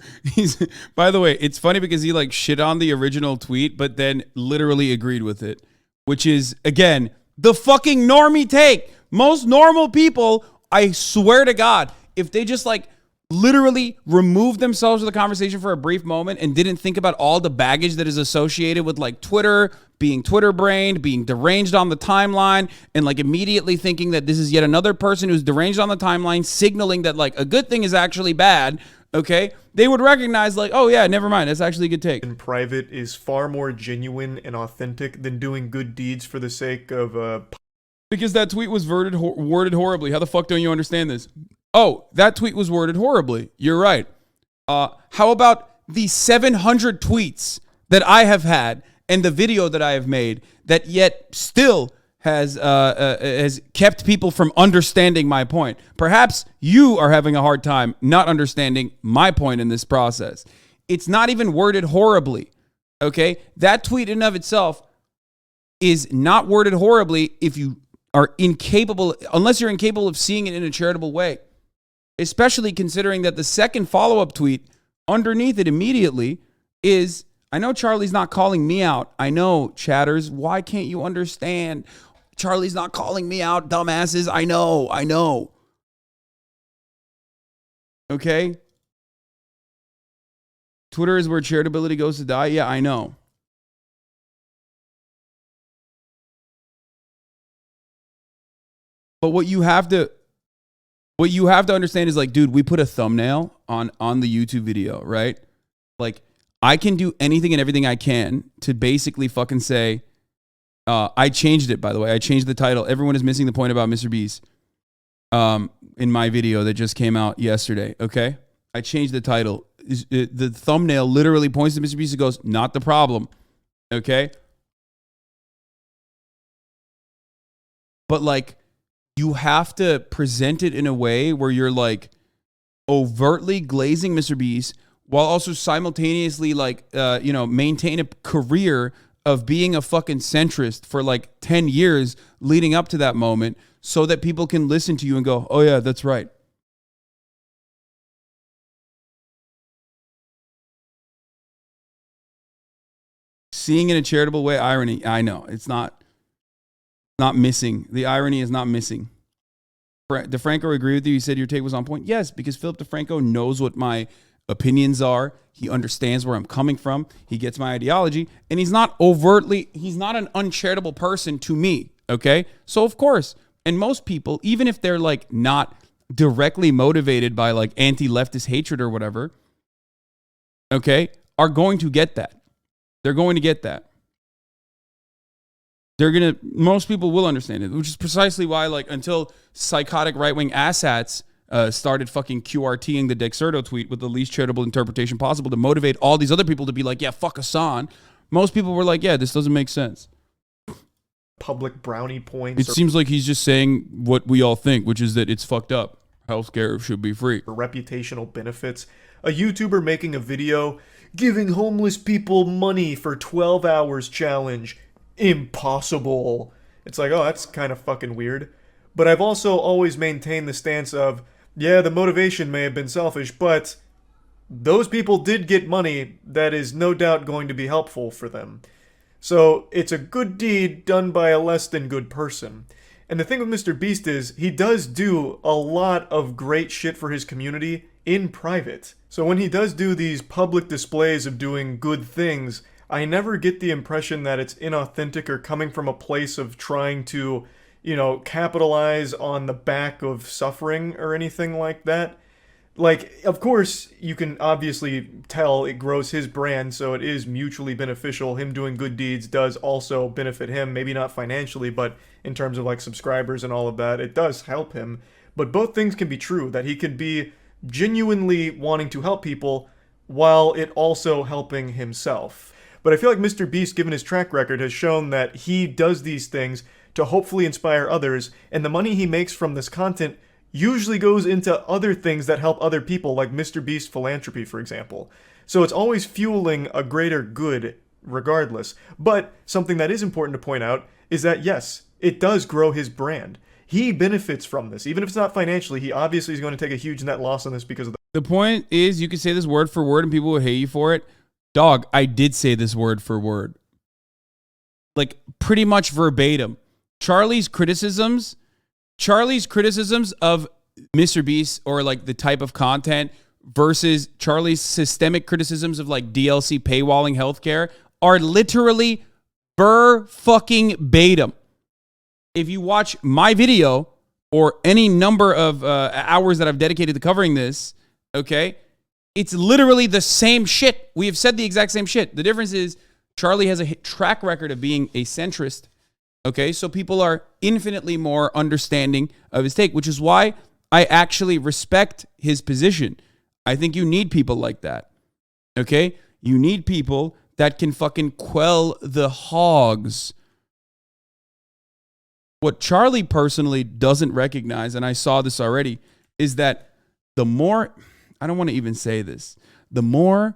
by the way, it's funny because he like shit on the original tweet, but then literally agreed with it, which is, again, the fucking normie take. Most normal people, I swear to God, if they just like literally removed themselves from the conversation for a brief moment and didn't think about all the baggage that is associated with like Twitter, being Twitter brained, being deranged on the timeline, and like immediately thinking that this is yet another person who's deranged on the timeline, signaling that like a good thing is actually bad, okay, they would recognize like, oh yeah, never mind, that's actually a good take. In private is far more genuine and authentic than doing good deeds for the sake of because that tweet was worded horribly. How the fuck don't you understand this? Oh, that tweet was worded horribly. You're right. How about the 700 tweets that I have had and the video that I have made that yet still has kept people from understanding my point? Perhaps you are having a hard time not understanding my point in this process. It's not even worded horribly, okay? That tweet in and of itself is not worded horribly if you are incapable, unless you're incapable of seeing it in a charitable way. Especially considering that the second follow-up tweet underneath it immediately is, I know Charlie's not calling me out. I know, chatters. Why can't you understand? Charlie's not calling me out, dumbasses. I know. Okay? Twitter is where charitability goes to die. Yeah, I know. But what you have to understand is like, dude, we put a thumbnail on the YouTube video, right? Like, I can do anything and everything I can to basically fucking say, I changed it, by the way. I changed the title. Everyone is missing the point about MrBeast in my video that just came out yesterday, okay? I changed the title. the thumbnail literally points to Mr. Beast and goes, not the problem. Okay? But like, you have to present it in a way where you're like overtly glazing Mr. Beast while also simultaneously like, maintain a career of being a fucking centrist for like 10 years leading up to that moment so that people can listen to you and go, oh yeah, that's right. Seeing in a charitable way, irony. I know it's not missing. The irony is not missing. DeFranco agree with you. He said your take was on point. Yes, because Philip DeFranco knows what my opinions are. He understands where I'm coming from. He gets my ideology, and he's not an uncharitable person to me. Okay, so of course, and most people, even if they're like not directly motivated by like anti-leftist hatred or whatever, okay, are going to get that. They're going to get that. Most people will understand it, which is precisely why, like, until psychotic right-wing asshats started fucking QRTing the Dexerto tweet with the least charitable interpretation possible to motivate all these other people to be like, yeah, fuck Hasan. Most people were like, yeah, this doesn't make sense. Public brownie points. It seems like he's just saying what we all think, which is that it's fucked up. Healthcare should be free. Reputational benefits. A YouTuber making a video giving homeless people money for 12 hours challenge. Impossible. It's like, oh, that's kind of fucking weird. But I've also always maintained the stance of, yeah, the motivation may have been selfish, but those people did get money that is no doubt going to be helpful for them. So it's a good deed done by a less than good person. And the thing with MrBeast is, he does do a lot of great shit for his community in private. So when he does do these public displays of doing good things, I never get the impression that it's inauthentic or coming from a place of trying to, capitalize on the back of suffering or anything like that. Like, of course, you can obviously tell it grows his brand, so it is mutually beneficial. Him doing good deeds does also benefit him, maybe not financially, but in terms of like subscribers and all of that, it does help him. But both things can be true, that he could be genuinely wanting to help people while it also helping himself. But I feel like MrBeast, given his track record, has shown that he does these things to hopefully inspire others, and the money he makes from this content usually goes into other things that help other people, like MrBeast philanthropy, for example. So it's always fueling a greater good regardless. But something that is important to point out is that, yes, it does grow his brand. He benefits from this. Even if it's not financially, he obviously is going to take a huge net loss on this because of the point is, you can say this word for word and people will hate you for it. Dog, I did say this word for word. Like, pretty much verbatim. Charlie's criticisms of MrBeast or like the type of content versus Charlie's systemic criticisms of like DLC paywalling healthcare are literally fucking-batum. If you watch my video or any number of hours that I've dedicated to covering this, okay, it's literally the same shit. We have said the exact same shit. The difference is Charlie has a track record of being a centrist. Okay, so people are infinitely more understanding of his take, which is why I actually respect his position. I think you need people like that. Okay? You need people that can fucking quell the hogs. What Charlie personally doesn't recognize, and I saw this already, is that the more, I don't want to even say this, the more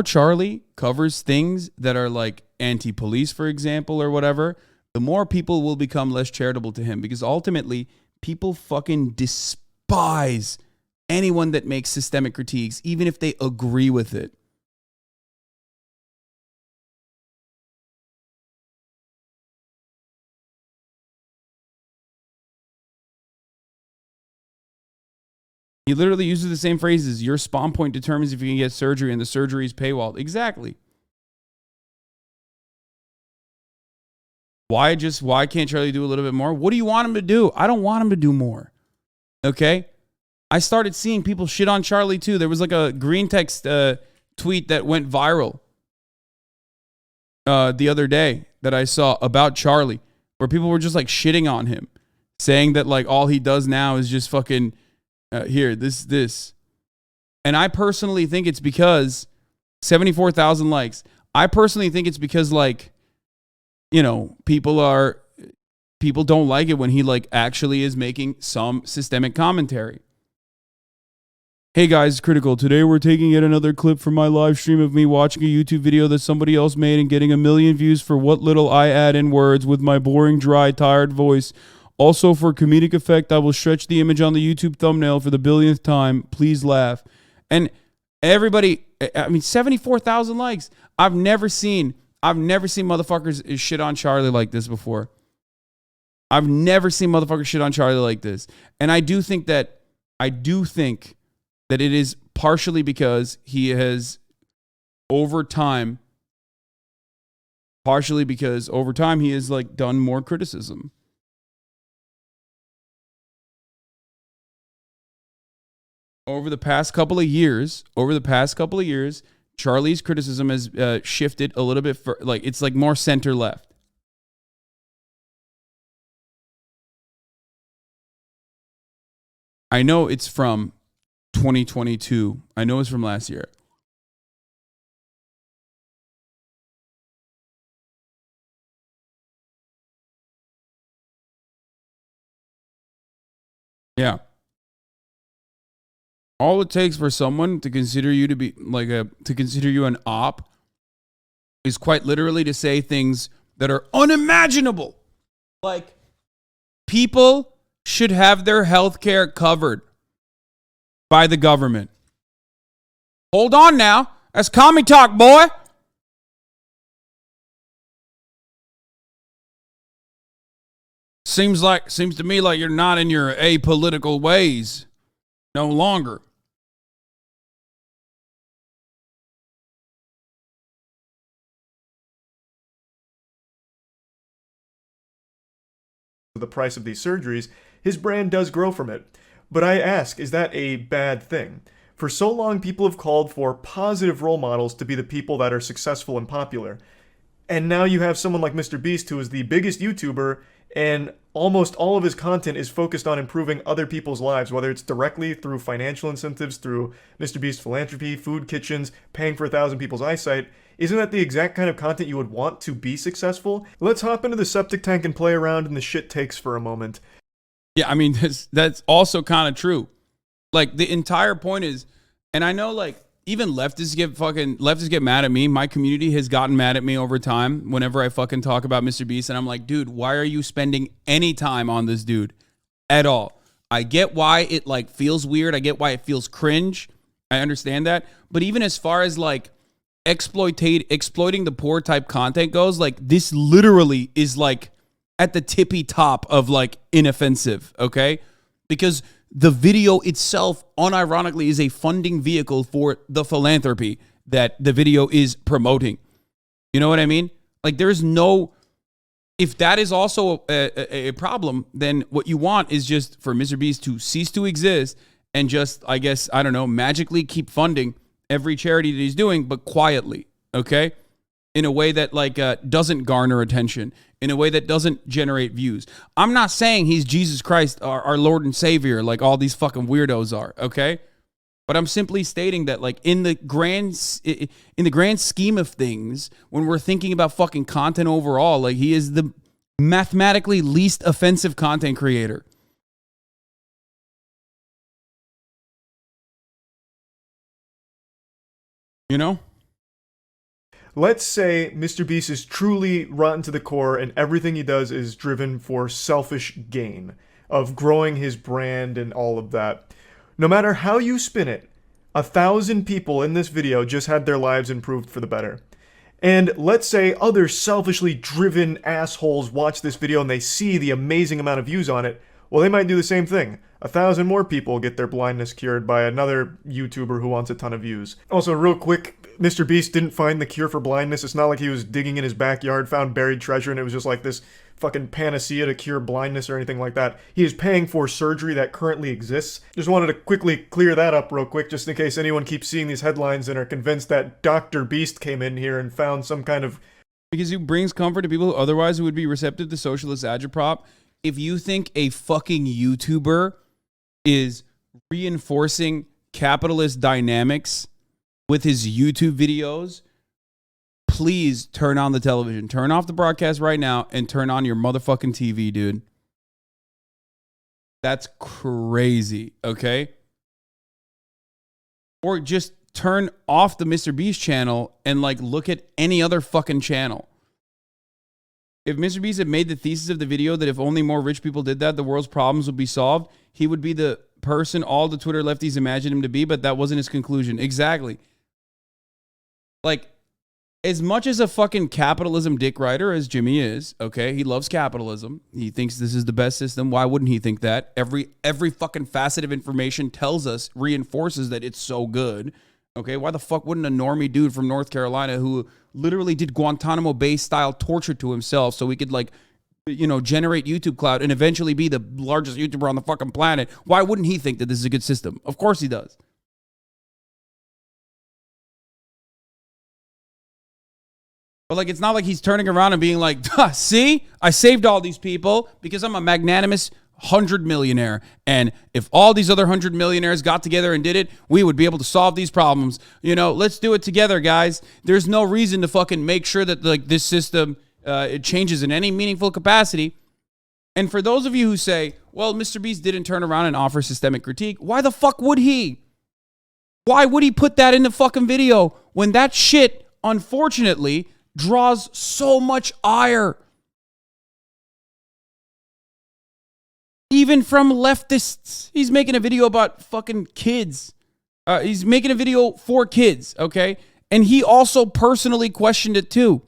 Charlie covers things that are like anti-police, for example, or whatever, the more people will become less charitable to him, because ultimately people fucking despise anyone that makes systemic critiques, even if they agree with it. He literally uses the same phrases. Your spawn point determines if you can get surgery, and the surgery is paywalled. Exactly. Why can't Charlie do a little bit more? What do you want him to do? I don't want him to do more. Okay? I started seeing people shit on Charlie too. There was like a green text tweet that went viral the other day that I saw about Charlie, where people were just like shitting on him, saying that like all he does now is just fucking here, this. And I personally think it's because 74,000 likes. I personally think it's because, like, you know, people don't like it when he, like, actually is making some systemic commentary. Hey guys, Critical. Today we're taking yet another clip from my live stream of me watching a YouTube video that somebody else made and getting 1 million views for what little I add in words with my boring, dry, tired voice. Also, for comedic effect, I will stretch the image on the YouTube thumbnail for the billionth time. Please laugh. And everybody, I mean, 74,000 likes. I've never seen motherfuckers shit on Charlie like this before. I've never seen motherfuckers shit on Charlie like this. And I do think that it is partially because he has over time he has, like, done more criticism. Over the past couple of years, Charlie's criticism has shifted a little bit it's like more center left. I know it's from 2022. I know it's from last year. Yeah. All it takes for someone to consider you to be to consider you an op is quite literally to say things that are unimaginable. Like, people should have their health care covered by the government. Hold on now. That's commie talk, boy. Seems to me like you're not in your apolitical ways no longer. The price of these surgeries, his brand does grow from it. But I ask, is that a bad thing? For so long, people have called for positive role models to be the people that are successful and popular. And now you have someone like MrBeast, who is the biggest YouTuber, and almost all of his content is focused on improving other people's lives, whether it's directly through financial incentives, through MrBeast philanthropy, food kitchens, paying for 1,000 people's eyesight. Isn't that the exact kind of content you would want to be successful? Let's hop into the septic tank and play around in the shit takes for a moment. Yeah, I mean, that's also kind of true. Like, the entire point is, and I know, like, even leftists get mad at me. My community has gotten mad at me over time whenever I fucking talk about MrBeast, and I'm like, dude, why are you spending any time on this dude at all? I get why it, like, feels weird. I get why it feels cringe. I understand that. But even as far as, like, exploiting the poor type content goes, like, this literally is, like, at the tippy top of, like, inoffensive, okay? Because the video itself, unironically, is a funding vehicle for the philanthropy that the video is promoting. You know what I mean? Like, there's no... If that is also a problem, then what you want is just for MrBeast to cease to exist and just, I guess, I don't know, magically keep funding every charity that he's doing, but quietly, okay? In a way that, like, doesn't garner attention, in a way that doesn't generate views. I'm not saying he's Jesus Christ, our Lord and Savior, like all these fucking weirdos are, okay? But I'm simply stating that, like, in the grand scheme of things, when we're thinking about fucking content overall, like, he is the mathematically least offensive content creator. You know? Let's say MrBeast is truly rotten to the core and everything he does is driven for selfish gain, of growing his brand and all of that. No matter how you spin it, 1,000 people in this video just had their lives improved for the better. And let's say other selfishly driven assholes watch this video and they see the amazing amount of views on it. Well, they might do the same thing. 1,000 more people get their blindness cured by another YouTuber who wants a ton of views. Also, real quick, MrBeast didn't find the cure for blindness. It's not like he was digging in his backyard, found buried treasure, and it was just like this fucking panacea to cure blindness or anything like that. He is paying for surgery that currently exists. Just wanted to quickly clear that up real quick, just in case anyone keeps seeing these headlines and are convinced that Dr. Beast came in here and found some kind of... Because he brings comfort to people who otherwise would be receptive to socialist agitprop. If you think a fucking YouTuber is reinforcing capitalist dynamics with his YouTube videos, please turn on the television. Turn off the broadcast right now and turn on your motherfucking TV, dude. That's crazy, okay? Or just turn off the MrBeast channel and like look at any other fucking channel. If MrBeast had made the thesis of the video that if only more rich people did that, the world's problems would be solved, he would be the person all the Twitter lefties imagined him to be, but that wasn't his conclusion. Exactly. Like, as much as a fucking capitalism dick rider as Jimmy is, okay, he loves capitalism. He thinks this is the best system. Why wouldn't he think that? Every fucking facet of information tells us, reinforces that it's so good. Okay, why the fuck wouldn't a normie dude from North Carolina who literally did Guantanamo Bay style torture to himself so he could like, you know, generate YouTube clout and eventually be the largest YouTuber on the fucking planet? Why wouldn't he think that this is a good system? Of course he does. But like, it's not like he's turning around and being like, see, I saved all these people because I'm a magnanimous 100 millionaire. And if all these other 100 millionaires got together and did it, we would be able to solve these problems. You know, let's do it together, guys. There's no reason to fucking make sure that like this system, it changes in any meaningful capacity. And for those of you who say, well, MrBeast didn't turn around and offer systemic critique, why the fuck would he? Why would he put that in the fucking video when that shit, unfortunately, draws so much ire? Even from leftists. He's making a video about fucking kids. He's making a video for kids, okay? And he also personally questioned it too.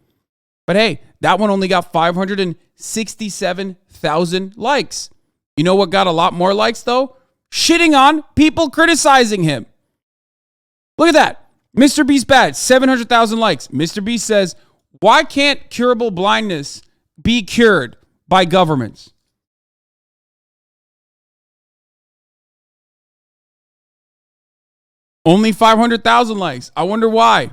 But hey, that one only got 567,000 likes. You know what got a lot more likes though? Shitting on people criticizing him. Look at that. MrBeast bad, 700,000 likes. MrBeast says, why can't curable blindness be cured by governments? Only 500,000 likes. I wonder why.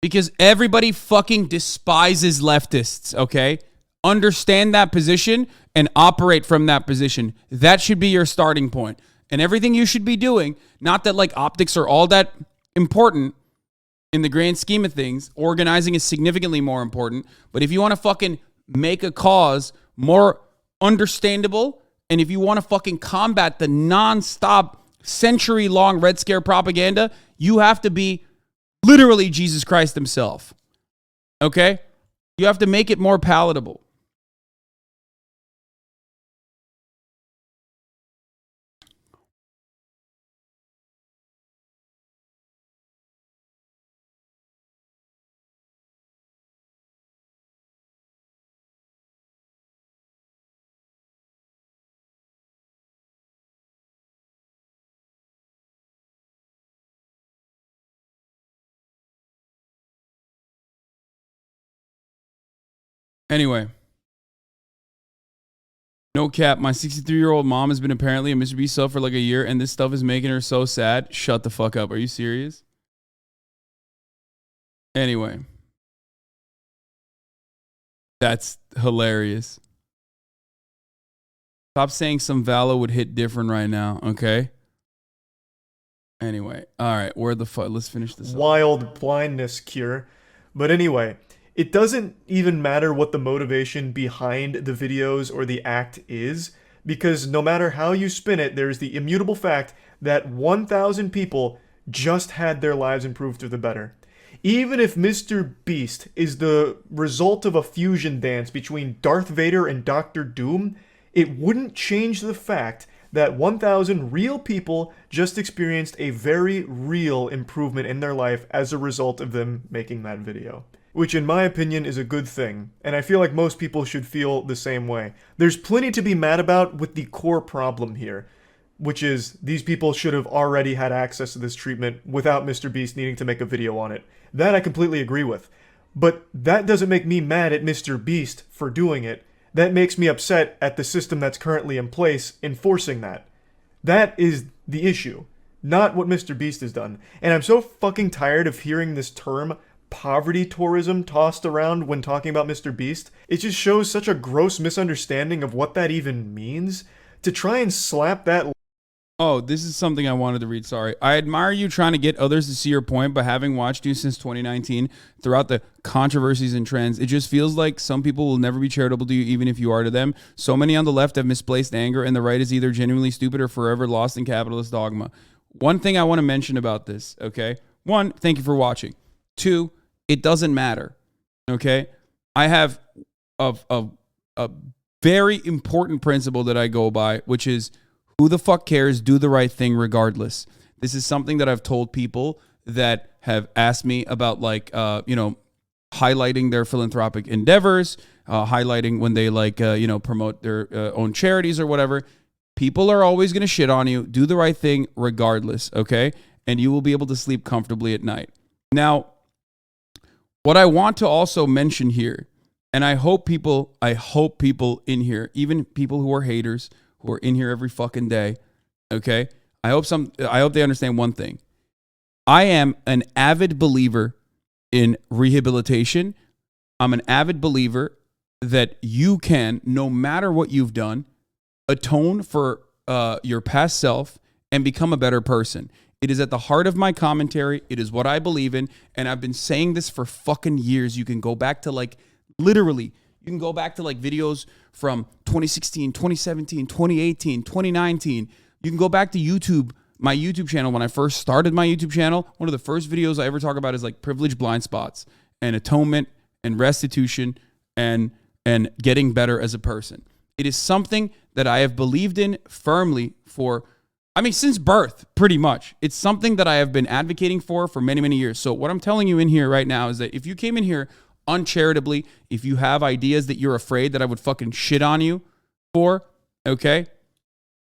Because everybody fucking despises leftists, okay? Understand that position and operate from that position. That should be your starting point. And everything you should be doing, not that like optics are all that important in the grand scheme of things, organizing is significantly more important. But if you want to fucking make a cause more understandable, and if you want to fucking combat the nonstop century-long Red Scare propaganda, you have to be literally Jesus Christ himself. Okay? You have to make it more palatable. Anyway, no cap. My 63-year-old mom has been apparently a MrBeast sub for like a year, and this stuff is making her so sad. Shut the fuck up. Are you serious? Anyway, that's hilarious. Stop saying some Valo would hit different right now, okay? Anyway, all right. Where the fuck? Let's finish this. Wild blindness cure. But anyway, it doesn't even matter what the motivation behind the videos or the act is, because no matter how you spin it, there's the immutable fact that 1,000 people just had their lives improved for the better. Even if MrBeast is the result of a fusion dance between Darth Vader and Doctor Doom, it wouldn't change the fact that 1,000 real people just experienced a very real improvement in their life as a result of them making that video. Which in my opinion is a good thing, and I feel like most people should feel the same way. There's plenty to be mad about with the core problem here, which is these people should have already had access to this treatment without MrBeast needing to make a video on it. That I completely agree with. But that doesn't make me mad at MrBeast for doing it. That makes me upset at the system that's currently in place enforcing that. That is the issue, not what MrBeast has done. And I'm so fucking tired of hearing this term poverty tourism tossed around when talking about MrBeast. It just shows such a gross misunderstanding of what that even means. To try and slap that Oh, this is something I wanted to read. Sorry. I admire you trying to get others to see your point, but having watched you since 2019 throughout the controversies and trends, it just feels like some people will never be charitable to you, even if you are to them. So many on the left have misplaced anger, and the right is either genuinely stupid or forever lost in capitalist dogma. One thing I want to mention about this, okay? One, thank you for watching. Two, it doesn't matter, okay? I have a very important principle that I go by, which is who the fuck cares? Do the right thing regardless. This is something that I've told people that have asked me about, like, highlighting their philanthropic endeavors, highlighting when they promote their own charities or whatever. People are always going to shit on you. Do the right thing regardless, okay? And you will be able to sleep comfortably at night. Now, what I want to also mention here, and I hope people in here, even people who are haters, who are in here every fucking day, okay? I hope they understand one thing. I am an avid believer in rehabilitation. I'm an avid believer that you can, no matter what you've done, atone for your past self and become a better person. It is at the heart of my commentary. It is what I believe in, and I've been saying this for fucking years. You can go back to literally, you can go back to videos from 2016, 2017, 2018, 2019. You can go back to YouTube, my YouTube channel. When I first started my YouTube channel, one of the first videos I ever talk about is privileged blind spots and atonement and restitution and getting better as a person. It is something that I have believed in firmly since birth, pretty much. It's something that I have been advocating for many, many years. So what I'm telling you in here right now is that if you came in here uncharitably, if you have ideas that you're afraid that I would fucking shit on you for, okay?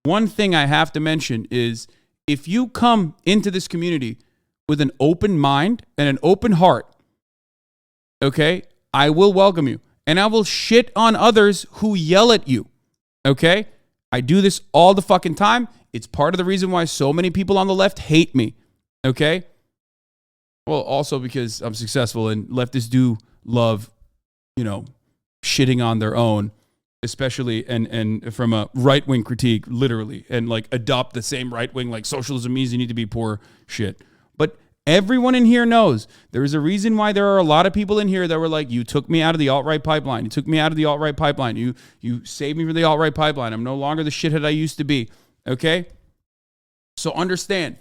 One thing I have to mention is if you come into this community with an open mind and an open heart, okay, I will welcome you. And I will shit on others who yell at you, okay? I do this all the fucking time. It's part of the reason why so many people on the left hate me, okay? Well, also because I'm successful and leftists do love, shitting on their own, especially and from a right-wing critique, literally, and adopt the same right-wing, socialism means you need to be poor shit. But everyone in here knows there is a reason why there are a lot of people in here that were like, you took me out of the alt-right pipeline. You took me out of the alt-right pipeline. You saved me from the alt-right pipeline. I'm no longer the shithead I used to be. Okay? So understand,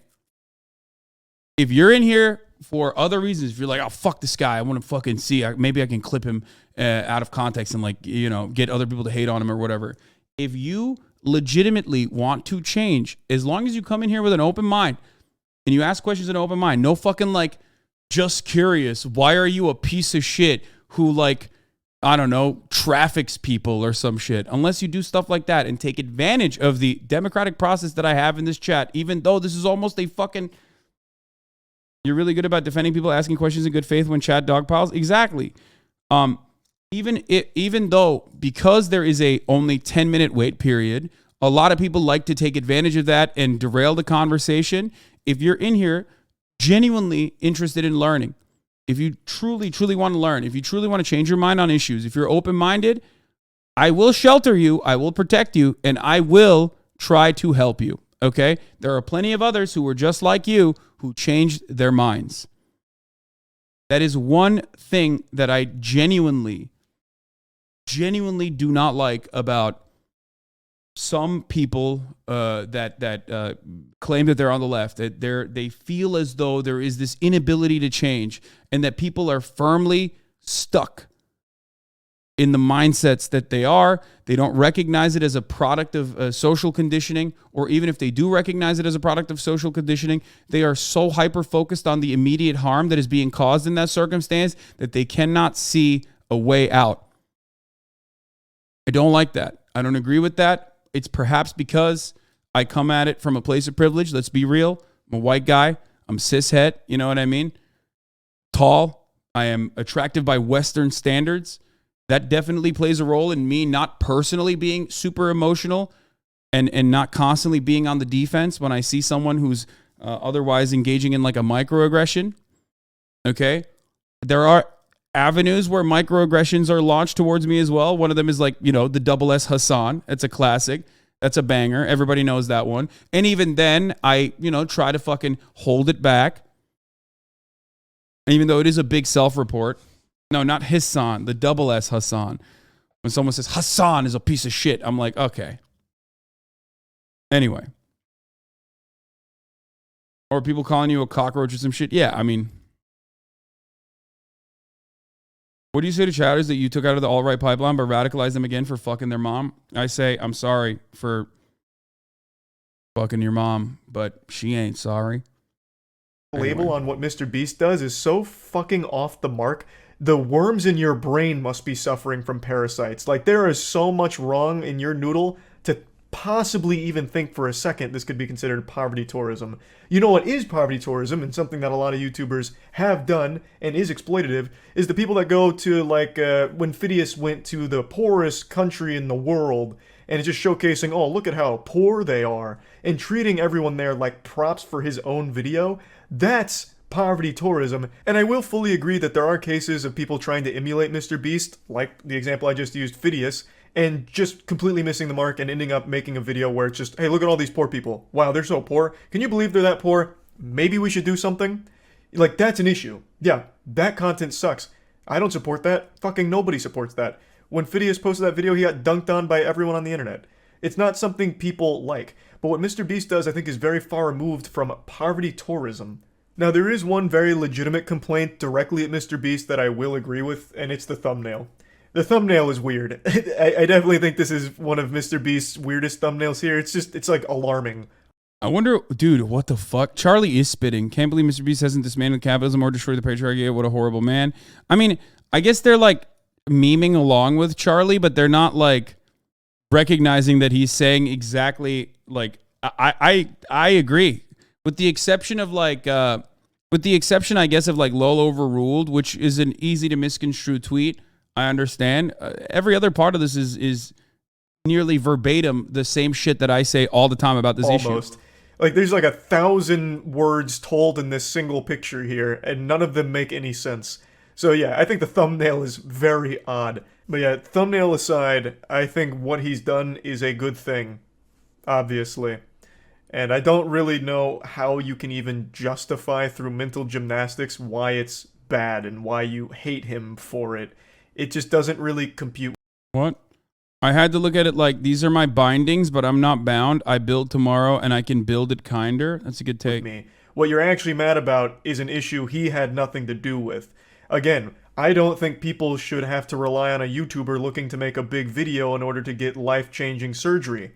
if you're in here for other reasons, if you're like, oh, fuck this guy, I want to fucking see, maybe I can clip him out of context and get other people to hate on him or whatever. If you legitimately want to change, as long as you come in here with an open mind and you ask questions in an open mind, no fucking just curious, why are you a piece of shit who traffics people or some shit. Unless you do stuff like that and take advantage of the democratic process that I have in this chat, even though this is almost a fucking... You're really good about defending people asking questions in good faith when chat dogpiles? Exactly. Even though, because there is a only 10-minute wait period, a lot of people like to take advantage of that and derail the conversation. If you're in here genuinely interested in learning, if you truly, truly want to learn, if you truly want to change your mind on issues, if you're open-minded, I will shelter you, I will protect you, and I will try to help you. Okay? There are plenty of others who were just like you who changed their minds. That is one thing that I genuinely do not like about some people that claim that they're on the left, that they feel as though there is this inability to change and that people are firmly stuck in the mindsets that they are. They don't recognize it as a product of social conditioning, or even if they do recognize it as a product of social conditioning, they are so hyper-focused on the immediate harm that is being caused in that circumstance that they cannot see a way out. I don't like that. I don't agree with that. It's perhaps because I come at it from a place of privilege. Let's be real. I'm a white guy. I'm cishet. You know what I mean? Tall. I am attractive by Western standards. That definitely plays a role in me not personally being super emotional and not constantly being on the defense when I see someone who's otherwise engaging in a microaggression. Okay? There are avenues where microaggressions are launched towards me as well. One of them is the double S Hasan. It's a classic. That's a banger. Everybody knows that one. And even then, I, try to fucking hold it back. Even though it is a big self-report. No, not Hassan, the double S Hasan. When someone says Hasan is a piece of shit, I'm like, okay. Anyway. Or people calling you a cockroach or some shit. Yeah, I mean. What do you say to chatters that you took out of the alt-right pipeline but radicalized them again for fucking their mom? I say, I'm sorry for fucking your mom, but she ain't sorry. Label on what MrBeast does is so fucking off the mark. The worms in your brain must be suffering from parasites. Like, there is so much wrong in your noodle to possibly even think for a second this could be considered poverty tourism. You know what is poverty tourism, and something that a lot of YouTubers have done and is exploitative, is the people that go to, like, when Phidias went to the poorest country in the world, and it's just showcasing, oh, look at how poor they are, and treating everyone there like props for his own video. That's poverty tourism, and I will fully agree that there are cases of people trying to emulate MrBeast, like the example I just used, Phidias, and just completely missing the mark and ending up making a video where it's just, hey, look at all these poor people. Wow, they're so poor. Can you believe they're that poor? Maybe we should do something? Like, that's an issue. Yeah, that content sucks. I don't support that. Fucking nobody supports that. When Phidias posted that video, he got dunked on by everyone on the internet. It's not something people like. But what MrBeast does, I think, is very far removed from poverty tourism. Now, there is one very legitimate complaint directly at MrBeast that I will agree with, and it's the thumbnail. The thumbnail is weird. I definitely think this is one of MrBeast's weirdest thumbnails here. It's like alarming. I wonder, dude, what the fuck? Charlie is spitting. Can't believe MrBeast hasn't dismantled capitalism or destroyed the patriarchy. What a horrible man. I mean, I guess they're like memeing along with Charlie, but they're not like recognizing that he's saying exactly like, I agree. With the exception of like, I guess, of like LOL overruled, which is an easy to misconstrue tweet. I understand. Every other part of this is nearly verbatim the same shit that I say all the time about this issue. Almost. Like, there's like 1,000 words told in this single picture here, and none of them make any sense. So yeah, I think the thumbnail is very odd. But yeah, thumbnail aside, I think what he's done is a good thing, obviously. And I don't really know how you can even justify through mental gymnastics why it's bad and why you hate him for it. It just doesn't really compute. What? I had to look at it like, these are my bindings, but I'm not bound. I build tomorrow, and I can build it kinder. That's a good take. Me. What you're actually mad about is an issue he had nothing to do with. Again, I don't think people should have to rely on a YouTuber looking to make a big video in order to get life-changing surgery.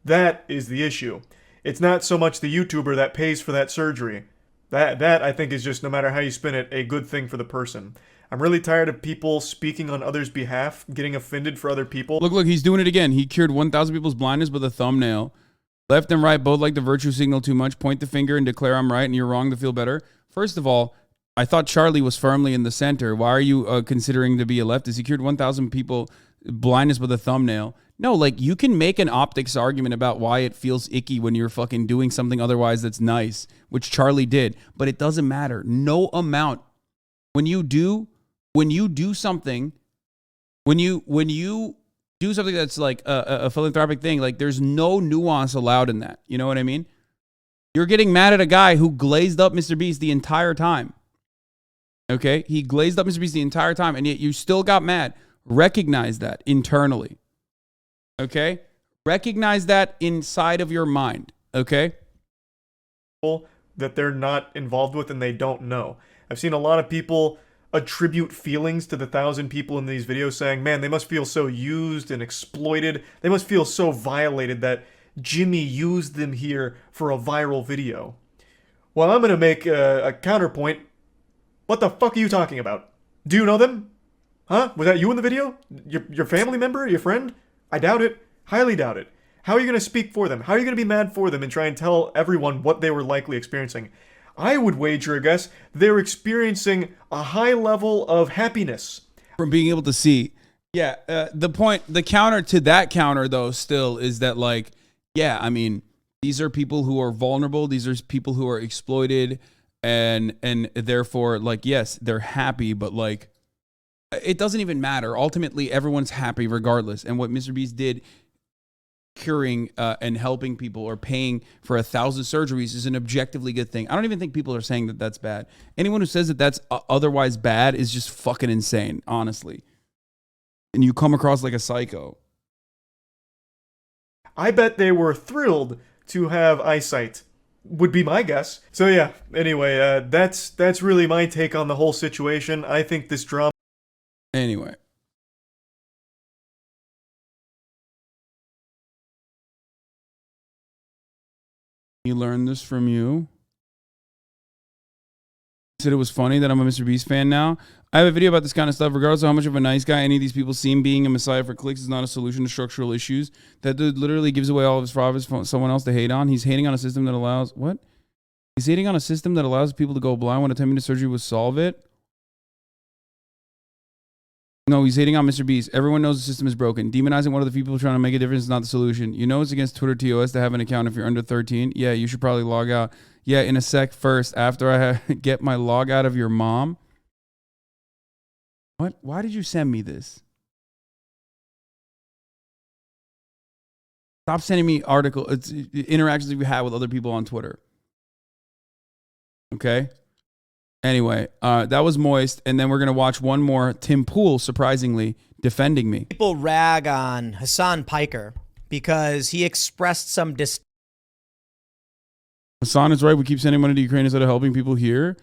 That is the issue. It's not so much the YouTuber that pays for that surgery. That I think is just, no matter how you spin it, a good thing for the person. I'm really tired of people speaking on others' behalf, getting offended for other people. Look, he's doing it again. He cured 1,000 people's blindness with a thumbnail. Left and right both like the virtue signal too much. Point the finger and declare I'm right and you're wrong to feel better. First of all, I thought Charlie was firmly in the center. Why are you considering to be a leftist? He cured 1,000 people blindness with a thumbnail. No, like, you can make an optics argument about why it feels icky when you're fucking doing something otherwise that's nice, which Charlie did. But it doesn't matter. No amount. When you do something that's like a philanthropic thing, like, there's no nuance allowed in that. You know what I mean? You're getting mad at a guy who glazed up MrBeast the entire time. Okay? He glazed up MrBeast the entire time, and yet you still got mad. Recognize that internally. Okay? Recognize that inside of your mind. Okay? That they're not involved with and they don't know. I've seen a lot of people attribute feelings to the 1,000 people in these videos, saying, man, they must feel so used and exploited. They must feel so violated that Jimmy used them here for a viral video. Well, I'm going to make a counterpoint. What the fuck are you talking about? Do you know them? Huh? Was that you in the video? Your family member? Your friend? I doubt it. Highly doubt it. How are you going to speak for them? How are you going to be mad for them and try and tell everyone what they were likely experiencing? I would wager a guess they're experiencing a high level of happiness from being able to see. Yeah, the counter to that counter, though, still is that, like, yeah, I mean, these are people who are vulnerable. These are people who are exploited, and therefore, like, yes, they're happy, but, like, it doesn't even matter. Ultimately, everyone's happy regardless. And what MrBeast did curing and helping people or paying for 1,000 surgeries is an objectively good thing. I don't even think people are saying that that's bad. Anyone who says that that's otherwise bad is just fucking insane, honestly. And you come across like a psycho. I bet they were thrilled to have eyesight, would be my guess. So yeah, anyway, that's really my take on the whole situation. I think this drama... Anyway. He learned this from you. He said it was funny that I'm a MrBeast fan now. I have a video about this kind of stuff. Regardless of how much of a nice guy any of these people seem, being a messiah for clicks is not a solution to structural issues. That dude literally gives away all of his profits for someone else to hate on. He's hating on a system that allows... What? He's hating on a system that allows people to go blind when attempting to surgery would solve it? No, he's hating on MrBeast. Everyone knows the system is broken. Demonizing one of the people trying to make a difference is not the solution. You know it's against Twitter TOS to have an account if you're under 13. Yeah, you should probably log out. Yeah, in a sec first, after I get my log out of your mom. What? Why did you send me this? Stop sending me interactions that you have with other people on Twitter. Okay? Anyway, that was Moist, and then we're going to watch one more. Tim Pool, surprisingly, defending me. People rag on Hasan Piker because he expressed some Hasan is right. We keep sending money to Ukraine instead of helping people here.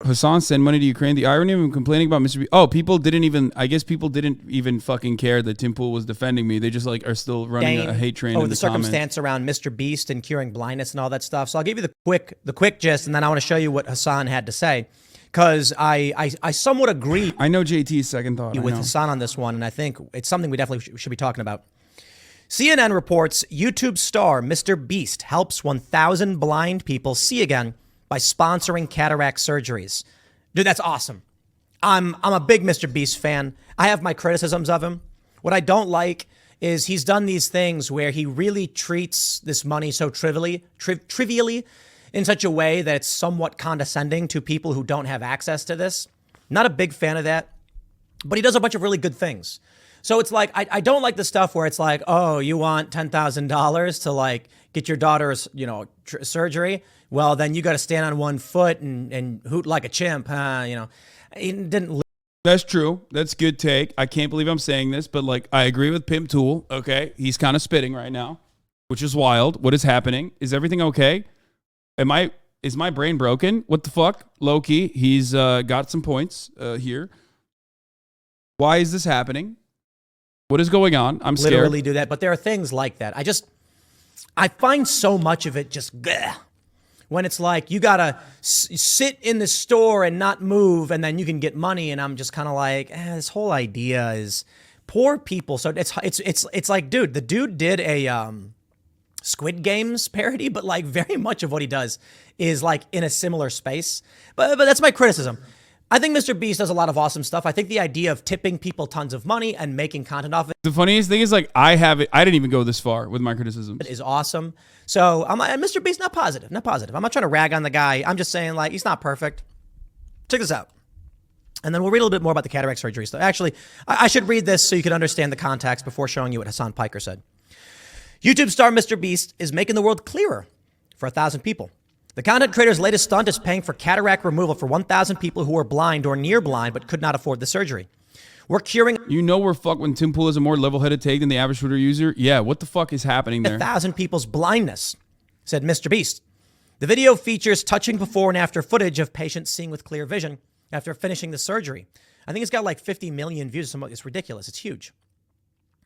Hasan sent money to Ukraine. The irony of him complaining about MrBeast. Oh, people didn't even fucking care that Tim Pool was defending me. They just like are still running a hate train in the circumstance around MrBeast and curing blindness and all that stuff. So I'll give you the quick gist, and then I want to show you what Hasan had to say, because I somewhat agree. I know JT's second thought with Hasan on this one, and I think it's something we definitely should be talking about. CNN reports YouTube star MrBeast helps 1,000 blind people see again by sponsoring cataract surgeries. Dude, that's awesome. I'm a big MrBeast fan. I have my criticisms of him. What I don't like is he's done these things where he really treats this money so trivially in such a way that it's somewhat condescending to people who don't have access to this. Not a big fan of that, but he does a bunch of really good things. So it's like, I don't like the stuff where it's like, oh, you want $10,000 to like get your daughter's, surgery? Well, then you got to stand on one foot and hoot like a chimp, huh? He didn't. That's true. That's good take. I can't believe I'm saying this, but like, I agree with Pimp Tool. Okay. He's kind of spitting right now, which is wild. What is happening? Is everything okay? Is my brain broken? What the fuck? Low key. He's got some points here. Why is this happening? What is going on? I'm scared. Literally do that, but there are things like that. I find so much of it just when it's like you gotta sit in the store and not move, and then you can get money. And I'm just kind of like, this whole idea is poor people. So it's like, dude, the dude did a Squid Games parody, but like very much of what he does is like in a similar space. But that's my criticism. I think MrBeast does a lot of awesome stuff. I think the idea of tipping people tons of money and making content off it. The funniest thing is like I didn't even go this far with my criticisms. It is awesome. So MrBeast, not positive. I'm not trying to rag on the guy. I'm just saying like he's not perfect. Check this out. And then we'll read a little bit more about the cataract surgery stuff. Actually, I should read this so you can understand the context before showing you what Hasan Piker said. YouTube star MrBeast is making the world clearer for 1,000 people. The content creator's latest stunt is paying for cataract removal for 1,000 people who are blind or near blind but could not afford the surgery. We're curing... we're fucked when Tim Pool has a more level-headed take than the average Twitter user. Yeah, what the fuck is happening there? 1,000 people's blindness, said MrBeast. The video features touching before and after footage of patients seeing with clear vision after finishing the surgery. I think it's got like 50 million views. It's ridiculous. It's huge.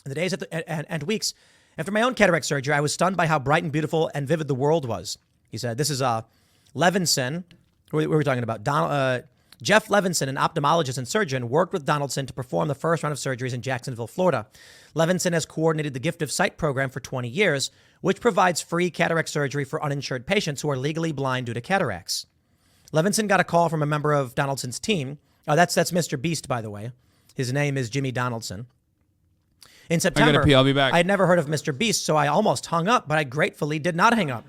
In the days and weeks after my own cataract surgery, I was stunned by how bright and beautiful and vivid the world was. He said, this is Levinson. Who are we talking about? Jeff Levinson, an ophthalmologist and surgeon, worked with Donaldson to perform the first round of surgeries in Jacksonville, Florida. Levinson has coordinated the Gift of Sight program for 20 years, which provides free cataract surgery for uninsured patients who are legally blind due to cataracts. Levinson got a call from a member of Donaldson's team. That's MrBeast, by the way. His name is Jimmy Donaldson. In September, I gotta pee, I'll be back. I had never heard of MrBeast, so I almost hung up, but I gratefully did not hang up.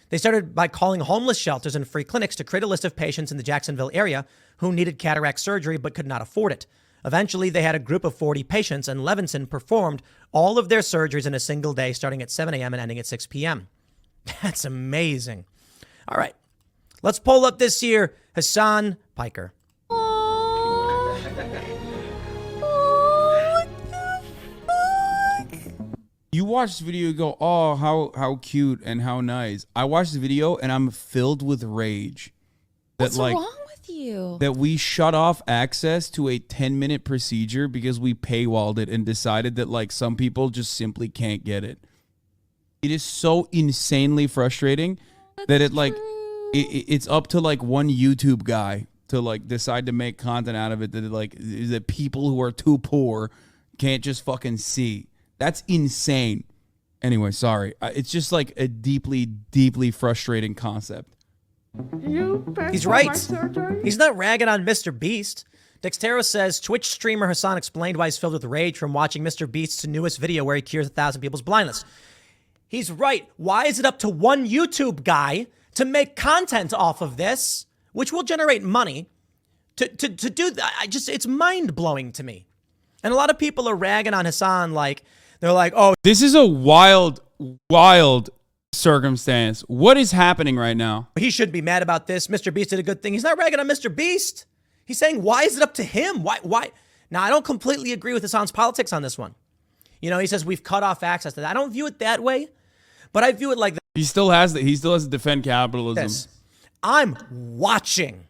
They started by calling homeless shelters and free clinics to create a list of patients in the Jacksonville area who needed cataract surgery but could not afford it. Eventually, they had a group of 40 patients, and Levinson performed all of their surgeries in a single day, starting at 7 a.m. and ending at 6 p.m. That's amazing. All right, let's pull up this here Hasan Piker. You watch the video, you go, oh, how cute and how nice. I watched the video and I'm filled with rage. What's wrong with you? That we shut off access to a 10-minute procedure because we paywalled it and decided that like some people just simply can't get it. It is so insanely frustrating that it like it's up to like one YouTube guy to like decide to make content out of it that people who are too poor can't just fucking see. That's insane. Anyway, sorry. It's just like a deeply, deeply frustrating concept. He's right. He's not ragging on MrBeast. Dextero says Twitch streamer Hasan explained why he's filled with rage from watching MrBeast's newest video where he cures 1,000 people's blindness. He's right. Why is it up to one YouTube guy to make content off of this, which will generate money, to do that? It's mind-blowing to me. And a lot of people are ragging on Hasan like, they're like, oh, this is a wild, wild circumstance. What is happening right now? he shouldn't be mad about this. MrBeast did a good thing. He's not ragging on MrBeast. He's saying, why is it up to him? Why? Now, I don't completely agree with Hasan's politics on this one. You know, he says we've cut off access to that. I don't view it that way, but I view it like this. He still has to defend capitalism. I'm watching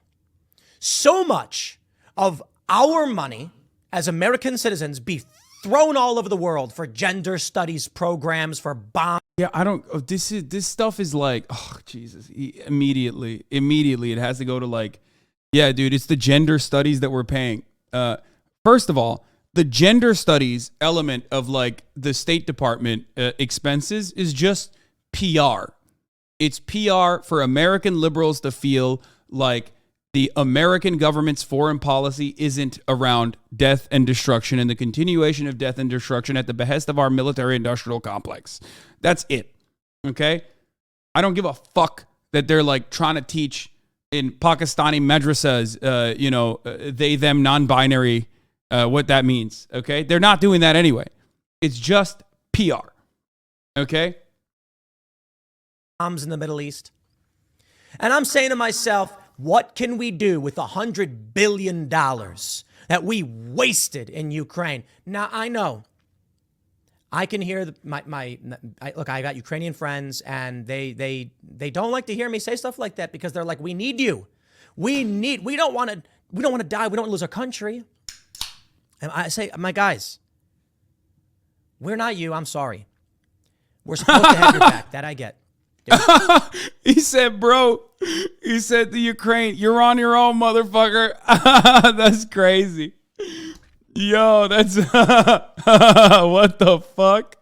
so much of our money as American citizens be thrown all over the world for gender studies programs, for bombs. Yeah, I don't. This stuff is like, oh Jesus! Immediately, it has to go to like, yeah, dude. It's the gender studies that we're paying. First of all, the gender studies element of like the State Department expenses is just PR. It's PR for American liberals to feel like the American government's foreign policy isn't around death and destruction and the continuation of death and destruction at the behest of our military-industrial complex. That's it. Okay? I don't give a fuck that they're like trying to teach in Pakistani madrasas, they, them, non-binary, what that means. Okay? They're not doing that anyway. It's just PR. Okay? Bombs in the Middle East. And I'm saying to myself, what can we do with $100 billion that we wasted in Ukraine? Now, I know I can hear look, I got Ukrainian friends and they don't like to hear me say stuff like that because they're like, we need you. We don't want to die. We don't lose our country. And I say, my guys, we're not you. I'm sorry. We're supposed to have your back. That I get. He said, bro, he said to Ukraine, you're on your own, motherfucker. That's crazy. Yo, that's what the fuck?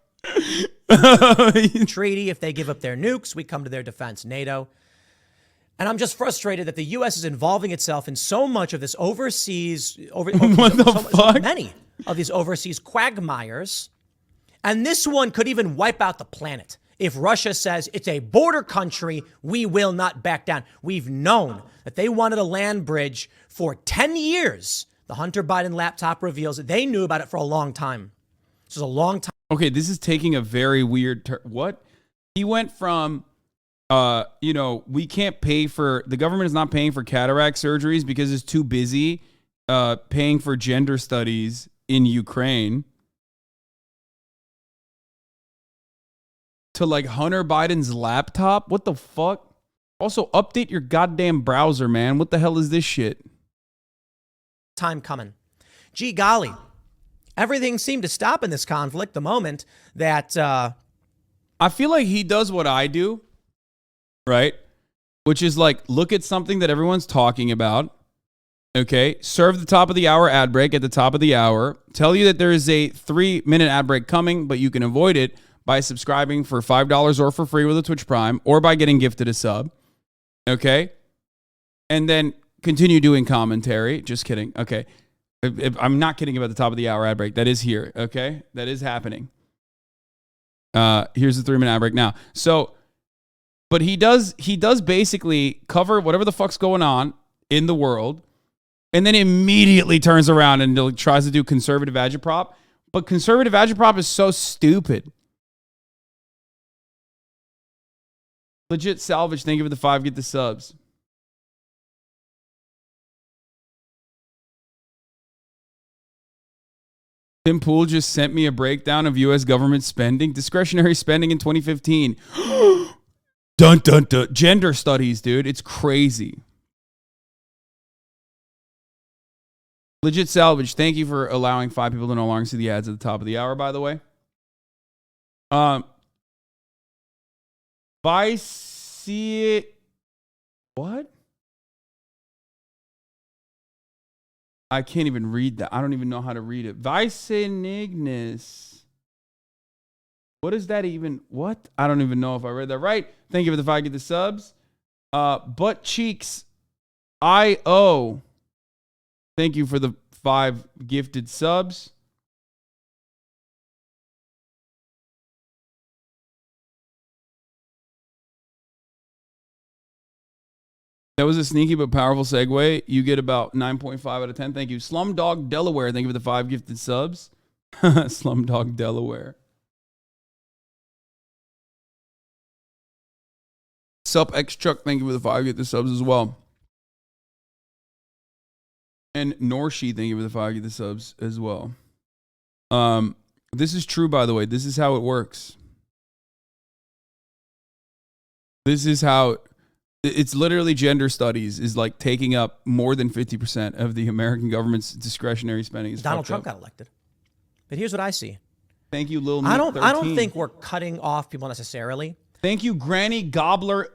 Treaty, if they give up their nukes, we come to their defense, NATO. And I'm just frustrated that the U.S. is involving itself in so much of this overseas, many of these overseas quagmires. And this one could even wipe out the planet. If Russia says it's a border country, we will not back down. We've known that they wanted a land bridge for 10 years. The Hunter Biden laptop reveals that they knew about it for a long time. This is a long time. Okay, this is taking a very weird turn. What? He went from, we can't pay for, the government is not paying for cataract surgeries because it's too busy paying for gender studies in Ukraine, to like Hunter Biden's laptop. What the fuck? Also, update your goddamn browser, man. What the hell is this shit? Time coming. Gee golly. Everything seemed to stop in this conflict the moment that... I feel like he does what I do, right? Which is like, look at something that everyone's talking about, okay? Serve the top of the hour ad break at the top of the hour. Tell you that there is a 3-minute ad break coming, but you can avoid it by subscribing for $5 or for free with a Twitch Prime or by getting gifted a sub. Okay? And then continue doing commentary. Just kidding. Okay. I'm not kidding about the top of the hour ad break. That is here. Okay? That is happening. Here's the 3-minute ad break now. So, but he does basically cover whatever the fuck's going on in the world and then immediately turns around and tries to do conservative agitprop. But conservative agitprop is so stupid. Legit Salvage, thank you for the 5, get the subs. Tim Pool just sent me a breakdown of U.S. government spending, discretionary spending in 2015. Dun, dun, dun. Gender studies, dude. It's crazy. Legit Salvage, thank you for allowing 5 people to no longer see the ads at the top of the hour, by the way. What? I can't even read that. I don't even know how to read it. Vicenignus. What is that even? What? I don't even know if I read that right. Thank you for the 5, get the subs. Butt Cheeks IO. Thank you for the 5 gifted subs. That was a sneaky but powerful segue. You get about 9.5 out of 10. Thank you. Slumdog Delaware. Thank you for the 5 gifted subs. Slumdog Delaware. Sup X Chuck. Thank you for the 5 gifted subs as well. And Norshi. Thank you for the 5 gifted subs as well. This is true, by the way. This is how it works. This is how... It's literally gender studies is like taking up more than 50% of the American government's discretionary spending. It's Donald Trump got elected. But here's what I see. Thank you, Lil I don't think we're cutting off people necessarily. Thank you, Granny Gobbler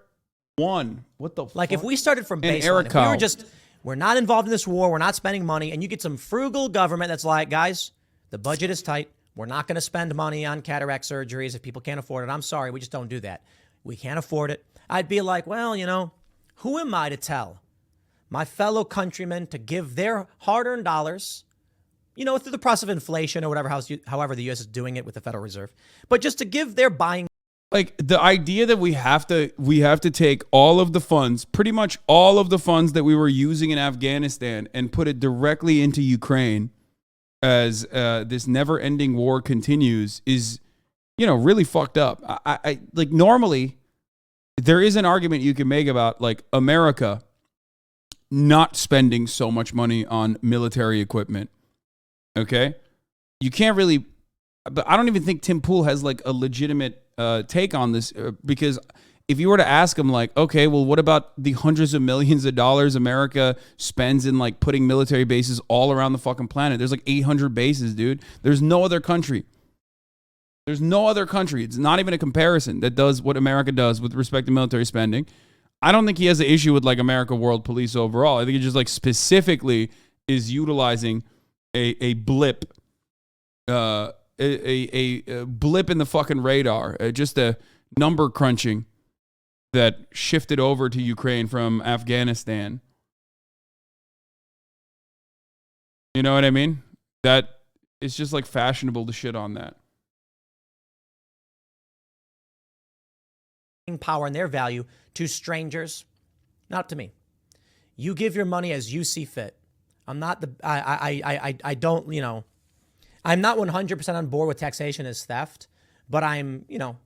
1. What the fuck? Like if we started from baseline, if we were just, we're not involved in this war, we're not spending money, and you get some frugal government that's like, guys, the budget is tight. We're not going to spend money on cataract surgeries if people can't afford it. I'm sorry, we just don't do that. We can't afford it. I'd be like, well, you know, who am I to tell my fellow countrymen to give their hard-earned dollars, you know, through the process of inflation or whatever, however the U.S. is doing it with the Federal Reserve, but just to give their buying. Like the idea that we have to take all of the funds, pretty much all of the funds that we were using in Afghanistan and put it directly into Ukraine as this never-ending war continues is, you know, really fucked up. I like normally there is an argument you can make about like America not spending so much money on military equipment. Okay? You can't really, but I don't even think Tim Pool has like a legitimate take on this because if you were to ask him like, okay, well, what about the hundreds of millions of dollars America spends in like putting military bases all around the fucking planet? There's like 800 bases, dude. There's no other country. There's no other country. It's not even a comparison that does what America does with respect to military spending. I don't think he has an issue with like America World Police overall. I think he just like specifically is utilizing a blip, a blip in the fucking radar, just a number crunching that shifted over to Ukraine from Afghanistan. You know what I mean? That it's just like fashionable to shit on that. Power and their value to strangers, not to me. You give your money as you see fit. I'm not the I don't, you know, I'm not 100% on board with taxation as theft, but I'm, you know,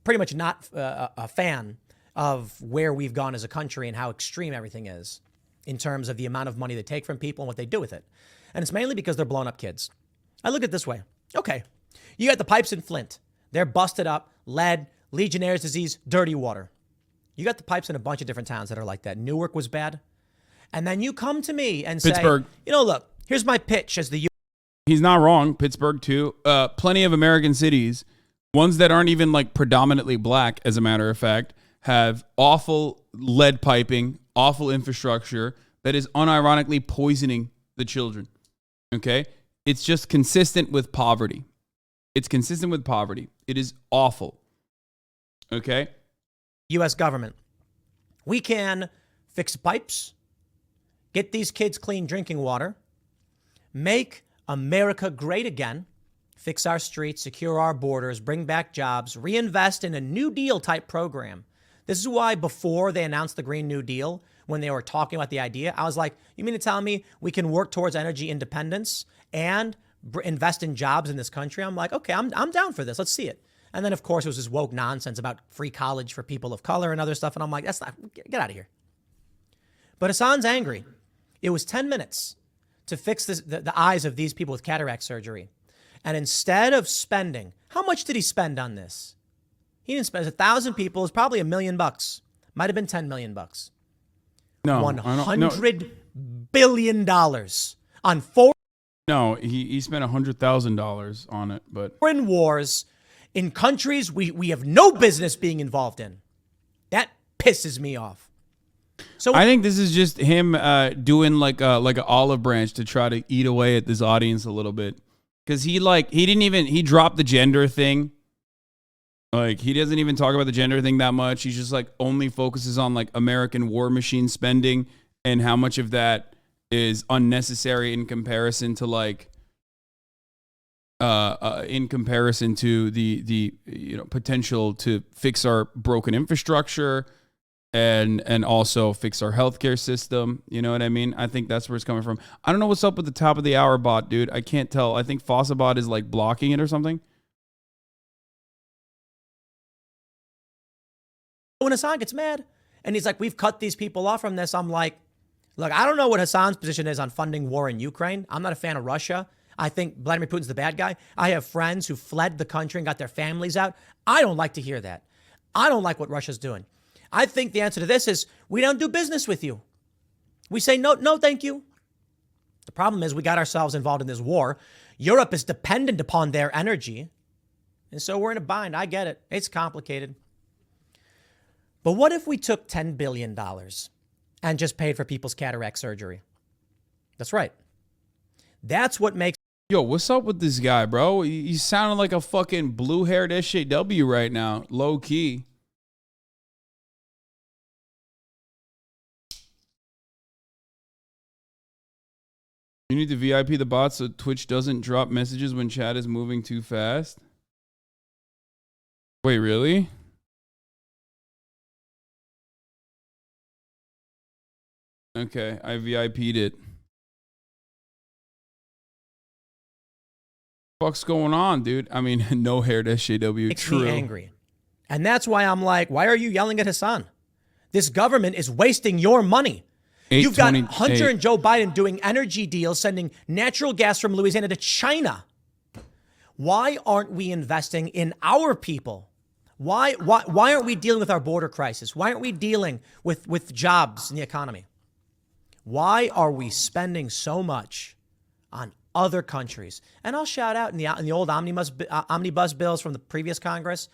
pretty much not a fan of where we've gone as a country and how extreme everything is in terms of the amount of money they take from people and what they do with it. And it's mainly because they're blowing up kids. I look at it this way. Okay, you got the pipes in Flint. They're busted up, lead, Legionnaire's disease, dirty water. You got the pipes in a bunch of different towns that are like that. Newark was bad. And then you come to me and Pittsburgh. say, you know, look, here's my pitch as the... He's not wrong. Pittsburgh, too. Plenty of American cities, ones that aren't even like predominantly black, as a matter of fact, have awful lead piping, awful infrastructure that is unironically poisoning the children. Okay? It's just consistent with poverty. It's consistent with poverty. It is awful. Okay. U.S. government. We can fix pipes, get these kids clean drinking water, make America great again, fix our streets, secure our borders, bring back jobs, reinvest in a New Deal type program. This is why before they announced the Green New Deal, when they were talking about the idea. I was like, you mean to tell me we can work towards energy independence and invest in jobs in this country? I'm like, okay, I'm down for this. Let's see it. And then, of course, it was this woke nonsense about free college for people of color and other stuff. And I'm like, that's not, get out of here. But Hasan's angry. It was 10 minutes to fix the eyes of these people with cataract surgery. And instead of spending, how much did he spend on this? He didn't spend 1,000 people. It's probably $1 million. Might have been $10 million. No, $100 billion on four. No, he spent $100,000 on it, but foreign wars in countries we have no business being involved in. That pisses me off. So I think this is just him doing like an olive branch to try to eat away at this audience a little bit, because he dropped the gender thing. Like, he doesn't even talk about the gender thing that much. He's just like only focuses on like American war machine spending and how much of that is unnecessary in comparison to like the potential to fix our broken infrastructure and also fix our healthcare system. You know what I mean? I think that's where it's coming from. I don't know what's up with the top of the hour bot, dude. I can't tell. I think Fossabot is like blocking it or something. When Hasan gets mad and he's like, we've cut these people off from this, I'm like, look, I don't know what Hasan's position is on funding war in Ukraine. I'm not a fan of Russia. I think Vladimir Putin's the bad guy. I have friends who fled the country and got their families out. I don't like to hear that. I don't like what Russia's doing. I think the answer to this is we don't do business with you. We say, no, thank you. The problem is we got ourselves involved in this war. Europe is dependent upon their energy. And so we're in a bind. I get it. It's complicated. But what if we took $10 billion and just paid for people's cataract surgery? That's right. That's what makes... Yo, what's up with this guy, bro? He's sounding like a fucking blue-haired SJW right now, low-key. You need to VIP the bot so Twitch doesn't drop messages when chat is moving too fast. Wait, really? Okay, I VIP'd it. What's going on, dude? I mean, no haired SJW. Makes me angry. And that's why I'm like, why are you yelling at Hasan? This government is wasting your money. You've got Hunter and Joe Biden doing energy deals, sending natural gas from Louisiana to China. Why aren't we investing in our people? Why aren't we dealing with our border crisis? Why aren't we dealing with jobs in the economy? Why are we spending so much on other countries? And I'll shout out in the old omnibus bills from the previous Congress,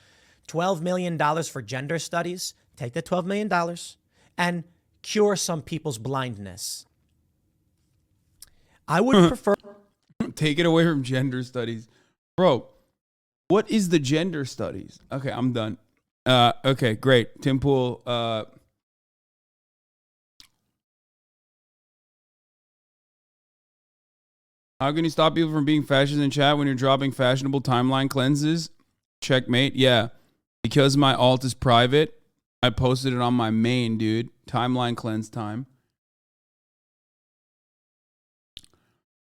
$12 million for gender studies. Take that $12 million and cure some people's blindness. I would prefer... Take it away from gender studies. Bro, what is the gender studies? Okay, I'm done. Okay, great. Tim Pool... How can you stop people from being fascist in chat when you're dropping fashionable timeline cleanses? Checkmate. Yeah. Because my alt is private, I posted it on my main, dude. Timeline cleanse time.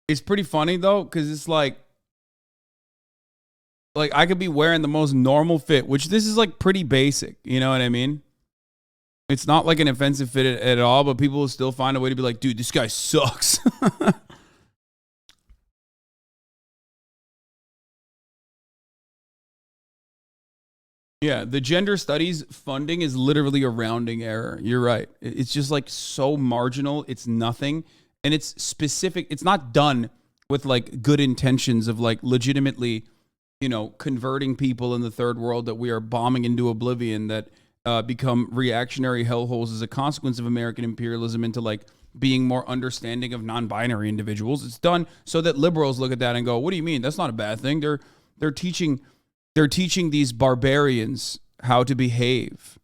It's pretty funny, though, because it's like I could be wearing the most normal fit, which this is like pretty basic. You know what I mean? It's not like an offensive fit at all, but people will still find a way to be like, dude, this guy sucks. Yeah, the gender studies funding is literally a rounding error. You're right. It's just like so marginal. It's nothing. And it's specific. It's not done with like good intentions of like legitimately, converting people in the third world that we are bombing into oblivion, that become reactionary hellholes as a consequence of American imperialism, into like being more understanding of non-binary individuals. It's done so that liberals look at that and go, what do you mean? That's not a bad thing. They're teaching these barbarians how to behave.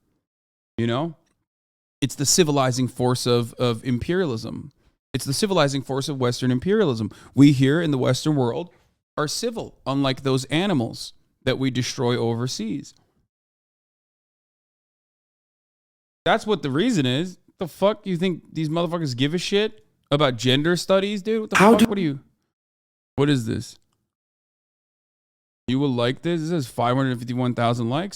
It's the civilizing force of imperialism. It's the civilizing force of Western imperialism. We here in the Western world are civil, unlike those animals that we destroy overseas. That's what the reason is. the fuck? You think these motherfuckers give a shit about gender studies, dude? What the fuck? What is this? You will like this? This has 551,000 likes.